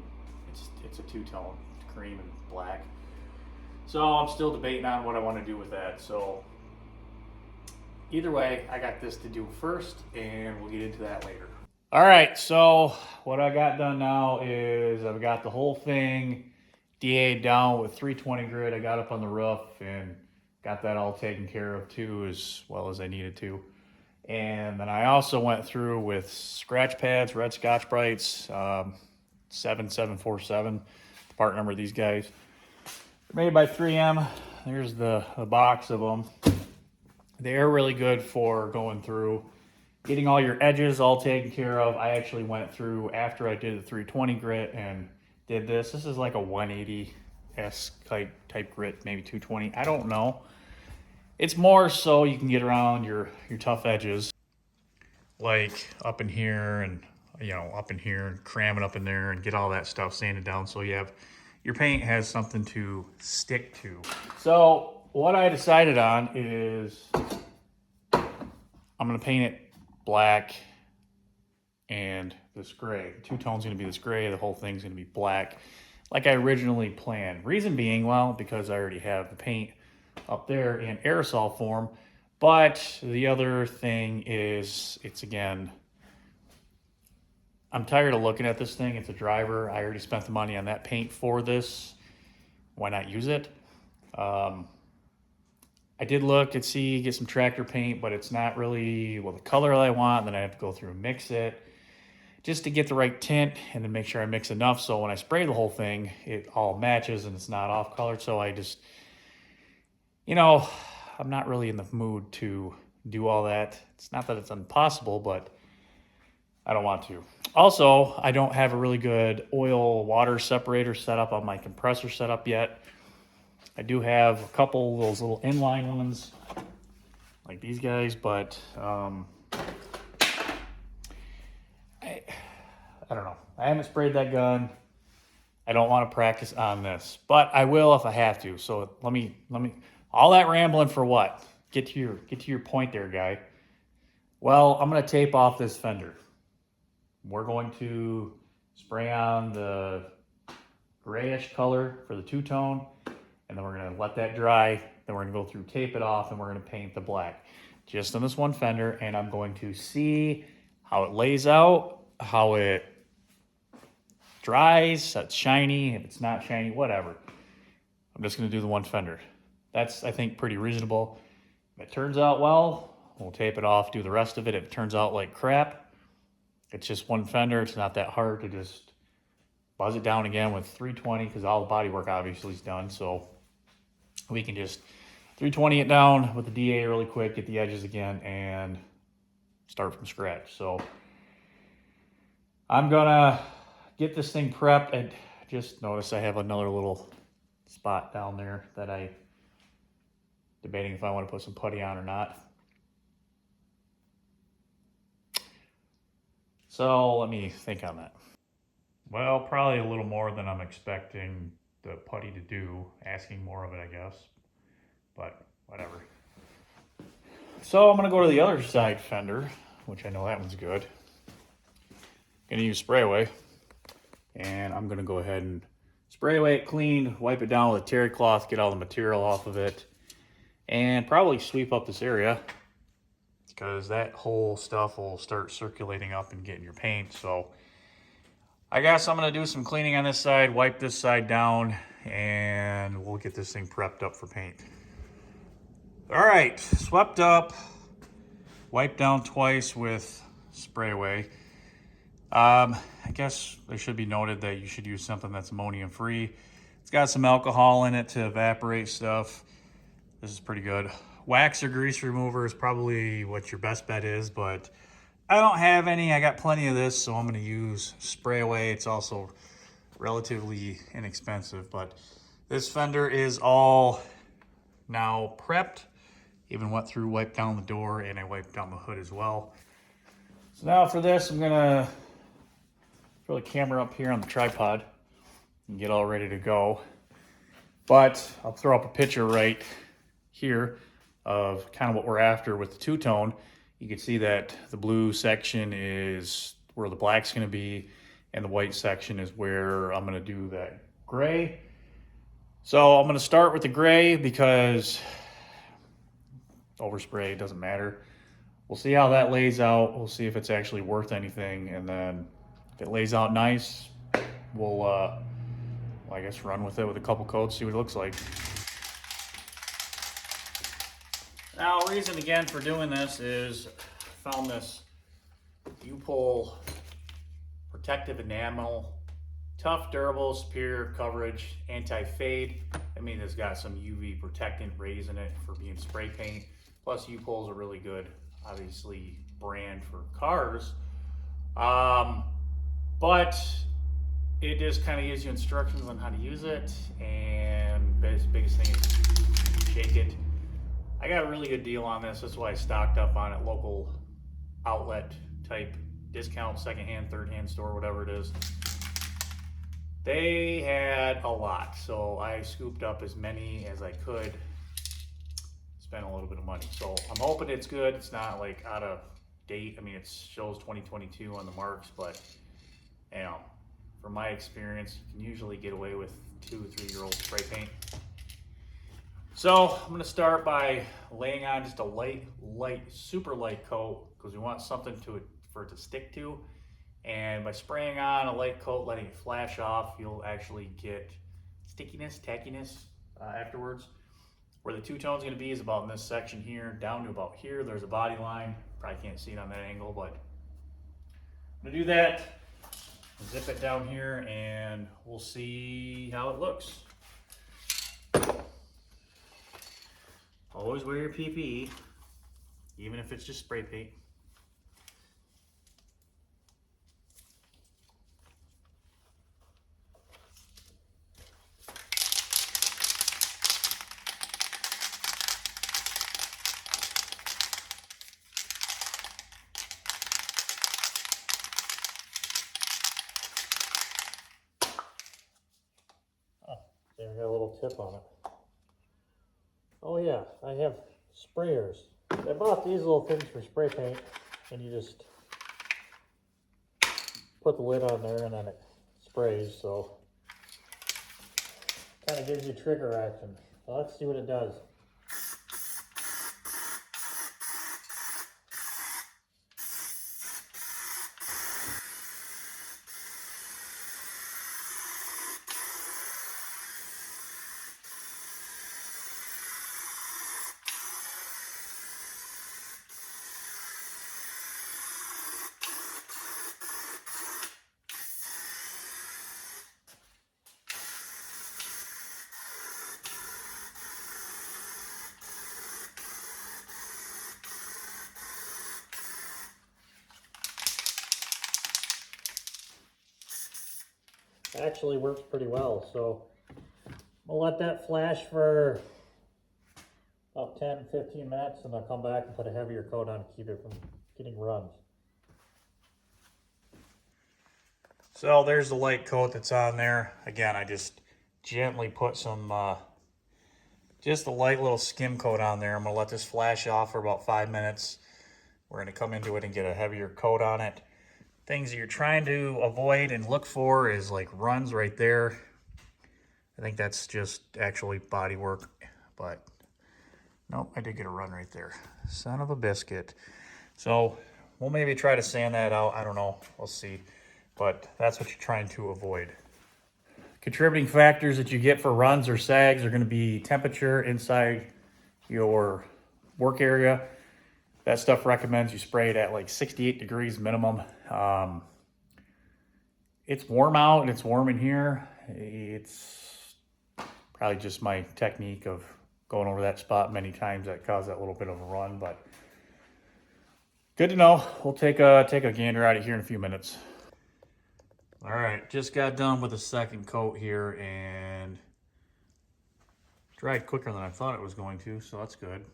it's a two-tone, cream and black. So I'm still debating on what I want to do with that. So either way, I got this to do first, and we'll get into that later. All right, so what I got done now is I've got the whole thing DA'd down with 320 grit. I got up on the roof and got that all taken care of too, as well as I needed to. And then I also went through with scratch pads, red Scotch-Brites, 7747, the part number of these guys. They're made by 3M. There's the box of them. They're really good for going through, getting all your edges all taken care of. I actually went through after I did the 320 grit and did this. This is like a 180S type grit, maybe 220. I don't know. It's more so you can get around your tough edges, like up in here and up in here, and cram it up in there and get all that stuff sanded down so you have your paint has something to stick to. So what I decided on is I'm gonna paint it black and this gray. The two-tone's gonna be this gray, the whole thing's gonna be black, like I originally planned. Reason being, well, because I already have the paint up there in aerosol form. But the other thing is, I'm tired of looking at this thing. It's a driver. I already spent the money on that paint for this. Why not use it? I did look and see, get some tractor paint, but it's not really, well, the color I want. Then I have to go through and mix it just to get the right tint, and then make sure I mix enough so when I spray the whole thing, it all matches and it's not off colored. So I just, I'm not really in the mood to do all that. It's not that it's impossible, but I don't want to. Also, I don't have a really good oil water separator set up on my compressor setup yet. I do have a couple of those little inline ones like these guys, but I don't know. I haven't sprayed that gun. I don't want to practice on this, but I will if I have to. So let me all that rambling for what? Get to your point there, guy. Well, I'm going to tape off this fender. We're going to spray on the grayish color for the two-tone, and then we're going to let that dry. Then we're going to go through, tape it off, and we're going to paint the black. Just on this one fender, and I'm going to see how it lays out, how it dries, so it's shiny, if it's not shiny, whatever. I'm just going to do the one fender. That's, I think, pretty reasonable. If it turns out well, we'll tape it off, do the rest of it. If it turns out like crap, it's just one fender. It's not that hard to just buzz it down again with 320 because all the body work obviously is done. So we can just 320 it down with the DA really quick, get the edges again, and start from scratch. So I'm gonna get this thing prepped. And just notice I have another little spot down there that I debating if I want to put some putty on or not. So let me think on that. Well, probably a little more than I'm expecting the putty to do. Asking more of it, I guess. But whatever. So I'm going to go to the other side fender, which I know that one's good. Going to use spray away. And I'm going to go ahead and spray away it clean, wipe it down with a terry cloth, get all the material off of it, and probably sweep up this area because that whole stuff will start circulating up and getting your paint. So I guess I'm going to do some cleaning on this side, wipe this side down, and we'll get this thing prepped up for paint. All right, swept up, wiped down twice with spray away. I guess it should be noted that you should use something that's ammonium free. It's got some alcohol in it to evaporate stuff. This is pretty good. Wax or grease remover is probably what your best bet is, but I don't have any. I got plenty of this, so I'm going to use spray away. It's also relatively inexpensive, but this fender is all now prepped. Even went through, wiped down the door, and I wiped down the hood as well. So now for this, I'm going to throw the camera up here on the tripod and get all ready to go. But I'll throw up a picture right here of kind of what we're after with the two-tone. You can see that the blue section is where the black's going to be, and the white section is where I'm going to do that gray. So I'm going to start with the gray because overspray doesn't matter. We'll see how that lays out. We'll see if it's actually worth anything, and then if it lays out nice, we'll I guess run with it with a couple coats, see what it looks like. Now, reason again for doing this is I found this U-Pull protective enamel, tough, durable, superior coverage, anti-fade. I mean, it's got some UV protectant rays in it for being spray paint. Plus, U-Pull's a really good, obviously, brand for cars. But it just kind of gives you instructions on how to use it, and biggest thing is shake it. I got a really good deal on this. That's why I stocked up on it. Local outlet type discount, secondhand, third-hand store, whatever it is. They had a lot, so I scooped up as many as I could. Spent a little bit of money, so I'm hoping it's good. It's not like out of date. I mean, it shows 2022 on the marks, but you know, from my experience, you can usually get away with 2 or 3-year-old spray paint. So I'm going to start by laying on just a light, super light coat, because we want something for it to stick to. And by spraying on a light coat, letting it flash off, you'll actually get stickiness, tackiness afterwards. Where the two-tone is going to be is about in this section here, down to about here. There's a body line. Probably can't see it on that angle, but I'm going to do that. Zip it down here, and we'll see how it looks. Always wear your PPE, even if it's just spray paint. Oh, there, I got a little tip on it. Oh yeah, I have sprayers. I bought these little things for spray paint, and you just put the lid on there and then it sprays, so kind of gives you trigger action. So let's see what it does. actually works pretty well. So I'll let that flash for about 10-15 minutes, and I'll come back and put a heavier coat on to keep it from getting runs. So there's the light coat that's on there. Again, I just gently put some, just a light little skim coat on there. I'm gonna let this flash off for about 5 minutes. We're gonna come into it and get a heavier coat on it. Things that you're trying to avoid and look for is like runs right there. I think that's just actually body work, but nope, I did get a run right there. Son of a biscuit. So we'll maybe try to sand that out. I don't know, we'll see. But that's what you're trying to avoid. Contributing factors that you get for runs or sags are going to be temperature inside your work area. That stuff recommends you spray it at like 68 degrees minimum. It's warm out and it's warm in here. It's probably just my technique of going over that spot many times that caused that little bit of a run, but good to know. We'll take a gander at it here in a few minutes. All right, just got done with a second coat here and dried quicker than I thought it was going to, so that's good.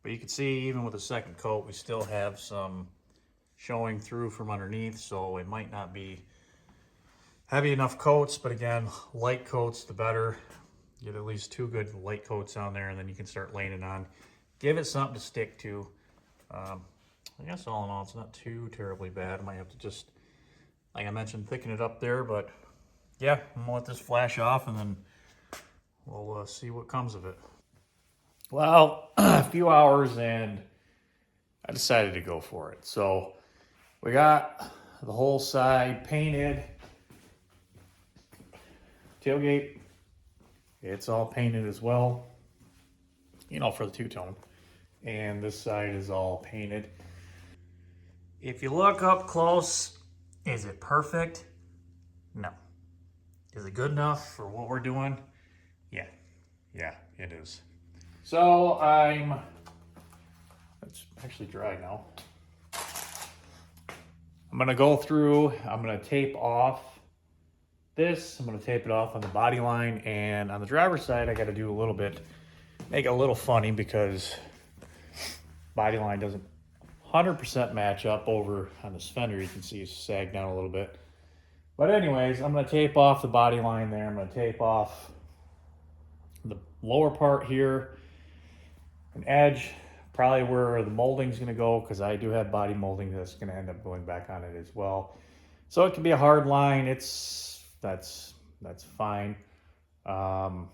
But you can see even with a second coat, we still have some showing through from underneath, so it might not be heavy enough coats, but again, light coats, the better. Get at least 2 good light coats on there, and then you can start laying it on. Give it something to stick to. I guess all in all, it's not too terribly bad. I might have to just, like I mentioned, thicken it up there, but yeah, I'm gonna let this flash off and then we'll see what comes of it. Well, a few hours and I decided to go for it. So we got the whole side painted. Tailgate, it's all painted as well, you know, for the two-tone. And this side is all painted. If you look up close, is it perfect? No. Is it good enough for what we're doing? Yeah, it is. So it's actually dry now. I'm gonna go through, I'm gonna tape off this, I'm gonna tape it off on the body line, and on the driver's side, I gotta do a little bit, make it a little funny because body line doesn't 100% match up over on this fender. You can see it's sagged down a little bit. But anyways, I'm gonna tape off the body line there. I'm gonna tape off the lower part here, an edge, probably where the molding's gonna go, because I do have body molding that's gonna end up going back on it as well. So it can be a hard line. That's fine. Yeah,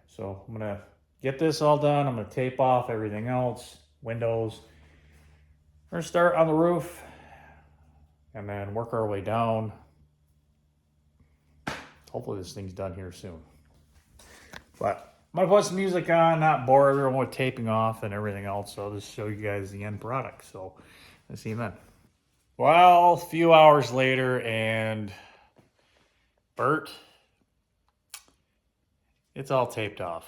so I'm gonna get this all done. I'm gonna tape off everything else, windows. We're gonna start on the roof and then work our way down. Hopefully this thing's done here soon. But I'm gonna put some music on, not bore everyone with taping off and everything else. So I'll just show you guys the end product. So let's see you then. Well, a few hours later, and Bert, it's all taped off.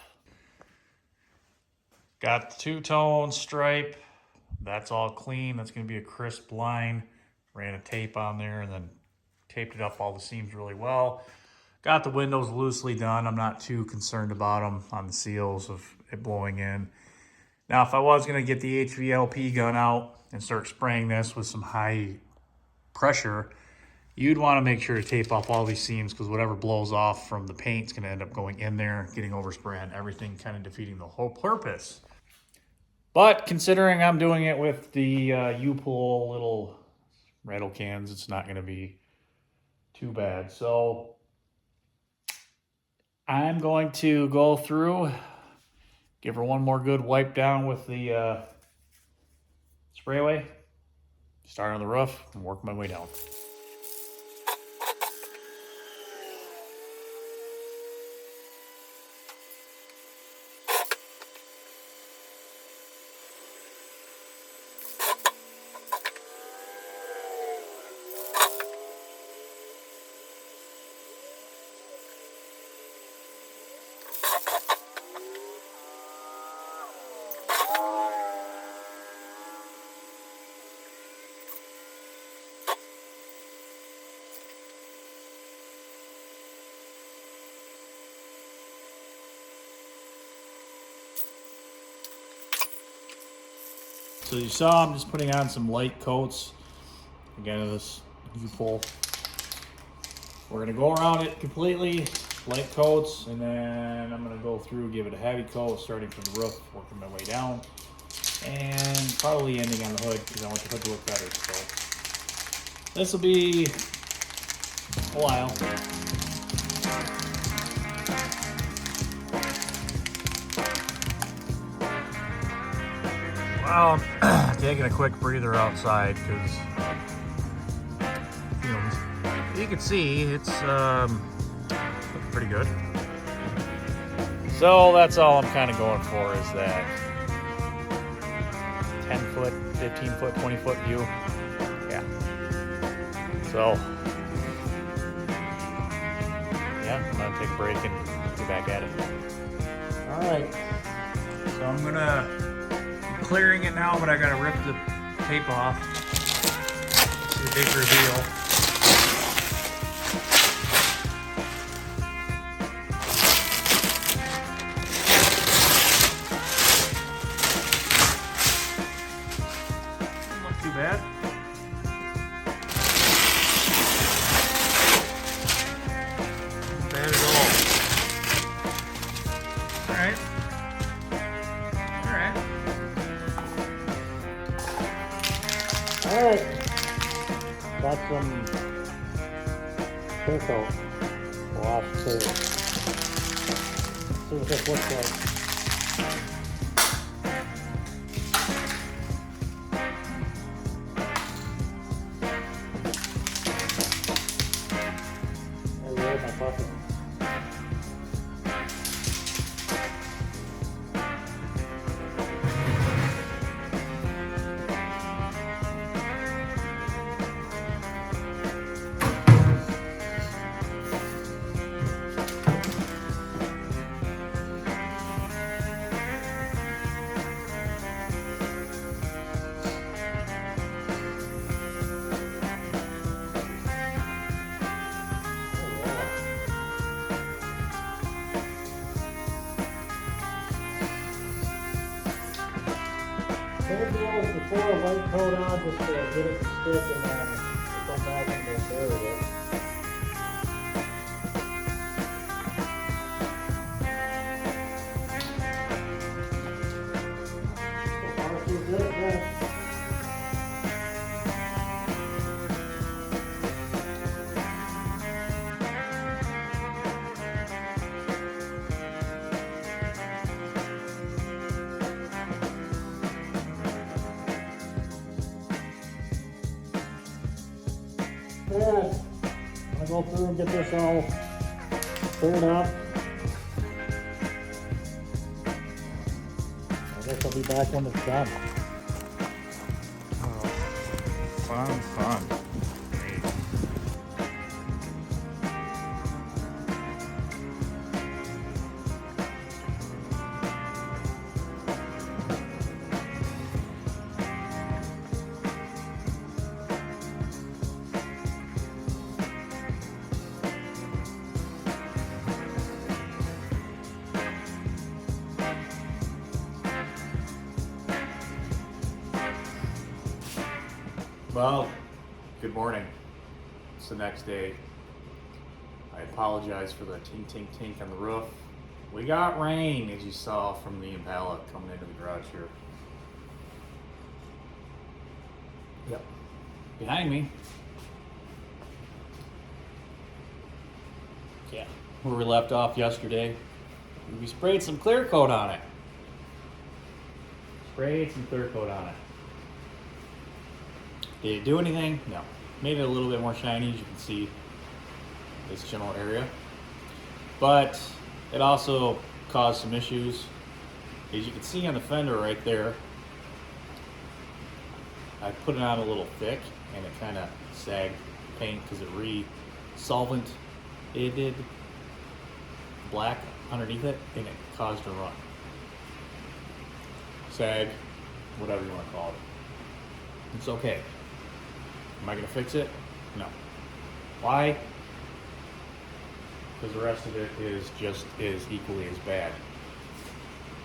Got the two-tone stripe. That's all clean. That's gonna be a crisp line. Ran a tape on there and then taped it up all the seams really well. Got the windows loosely done. I'm not too concerned about them on the seals of it blowing in. Now, if I was gonna get the HVLP gun out and start spraying this with some high pressure, you'd wanna make sure to tape off all these seams, because whatever blows off from the paint is gonna end up going in there, getting overspray on everything, kind of defeating the whole purpose. But considering I'm doing it with the U-Pull little rattle cans, it's not gonna be too bad. So I'm going to go through, give her one more good wipe down with the spray away, start on the roof, and work my way down. So you saw I'm just putting on some light coats. Again, this U-pull. We're gonna go around it completely, light coats, and then I'm gonna go through, give it a heavy coat, starting from the roof, working my way down, and probably ending on the hood because I want the hood to look better. So this will be a while. Well, I'm taking a quick breather outside because, you know, you can see it's looking pretty good. So that's all I'm kind of going for is that 10 foot, 15 foot, 20 foot view. Yeah. So, yeah, I'm gonna take a break and get back at it. All right. So I'm gonna clearing it now, but I gotta rip the tape off. It's a big reveal. Not too bad. Not bad at all. All right. Alright, got some clear coat, wash clear. See what this looks like. There's my bucket. Before a white coat on, just to get it to stick and then come back and go bury it. So far, so good, yeah. Alright, I'll go through and get this all cleared up. I guess I'll be back when it's done. Oh, fun. Well, good morning. It's the next day. I apologize for the tink on the roof. We got rain, as you saw from the Impala coming into the garage here. Yep. Behind me. Yeah, where we left off yesterday. We sprayed some clear coat on it. Did it do anything? No. Made it a little bit more shiny, as you can see this general area. But it also caused some issues. As you can see on the fender right there, I put it on a little thick and it kind of sagged paint because it re-solvent. It did black underneath it and it caused a run. Sag, whatever you want to call it. It's okay. Am I going to fix it? No. Why? Because the rest of it is just as equally as bad.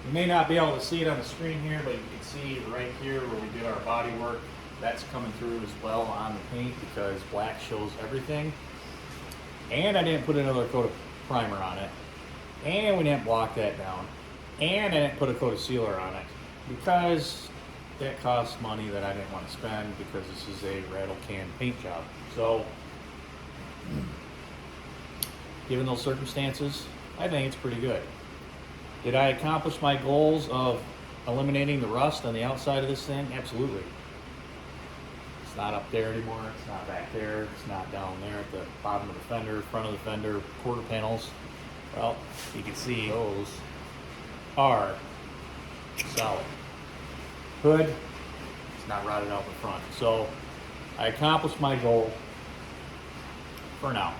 You may not be able to see it on the screen here, but you can see right here where we did our body work. That's coming through as well on the paint because black shows everything. And I didn't put another coat of primer on it. And we didn't block that down. And I didn't put a coat of sealer on it because that costs money that I didn't want to spend because this is a rattle can paint job. So, given those circumstances, I think it's pretty good. Did I accomplish my goals of eliminating the rust on the outside of this thing? Absolutely. It's not up there anymore. It's not back there. It's not down there at the bottom of the fender, front of the fender, quarter panels. Well, you can see those are solid. Hood, it's not rotted out in front. So I accomplished my goal for now.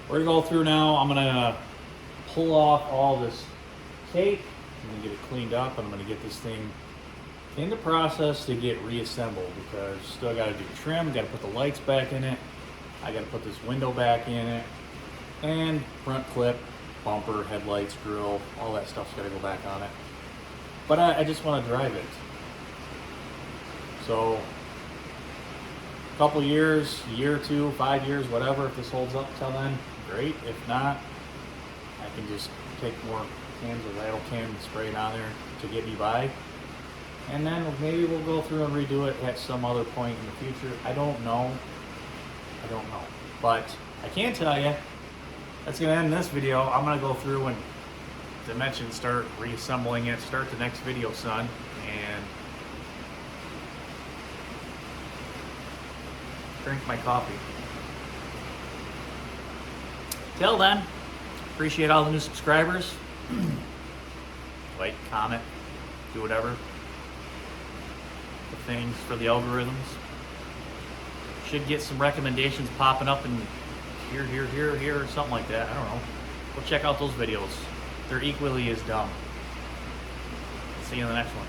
We're gonna go through now. I'm gonna pull off all this tape. I'm gonna get it cleaned up and I'm gonna get this thing in the process to get reassembled because still gotta do trim, gotta put the lights back in it. I gotta put this window back in it and front clip, bumper, headlights, grill, all that stuff's gotta go back on it. But I just wanna drive it. So a couple years, a year or two, 5 years, whatever, if this holds up till then, great. If not, I can just take more cans of rattle can and spray it on there to get me by. And then maybe we'll go through and redo it at some other point in the future. I don't know. But I can tell you, that's going to end this video. I'm going to go through and dimension, start reassembling it, start the next video, son. And drink my coffee. Till then, appreciate all the new subscribers. Like, comment, do whatever. The things for the algorithms. Should get some recommendations popping up in here, or something like that. I don't know. Go check out those videos. They're equally as dumb. See you in the next one.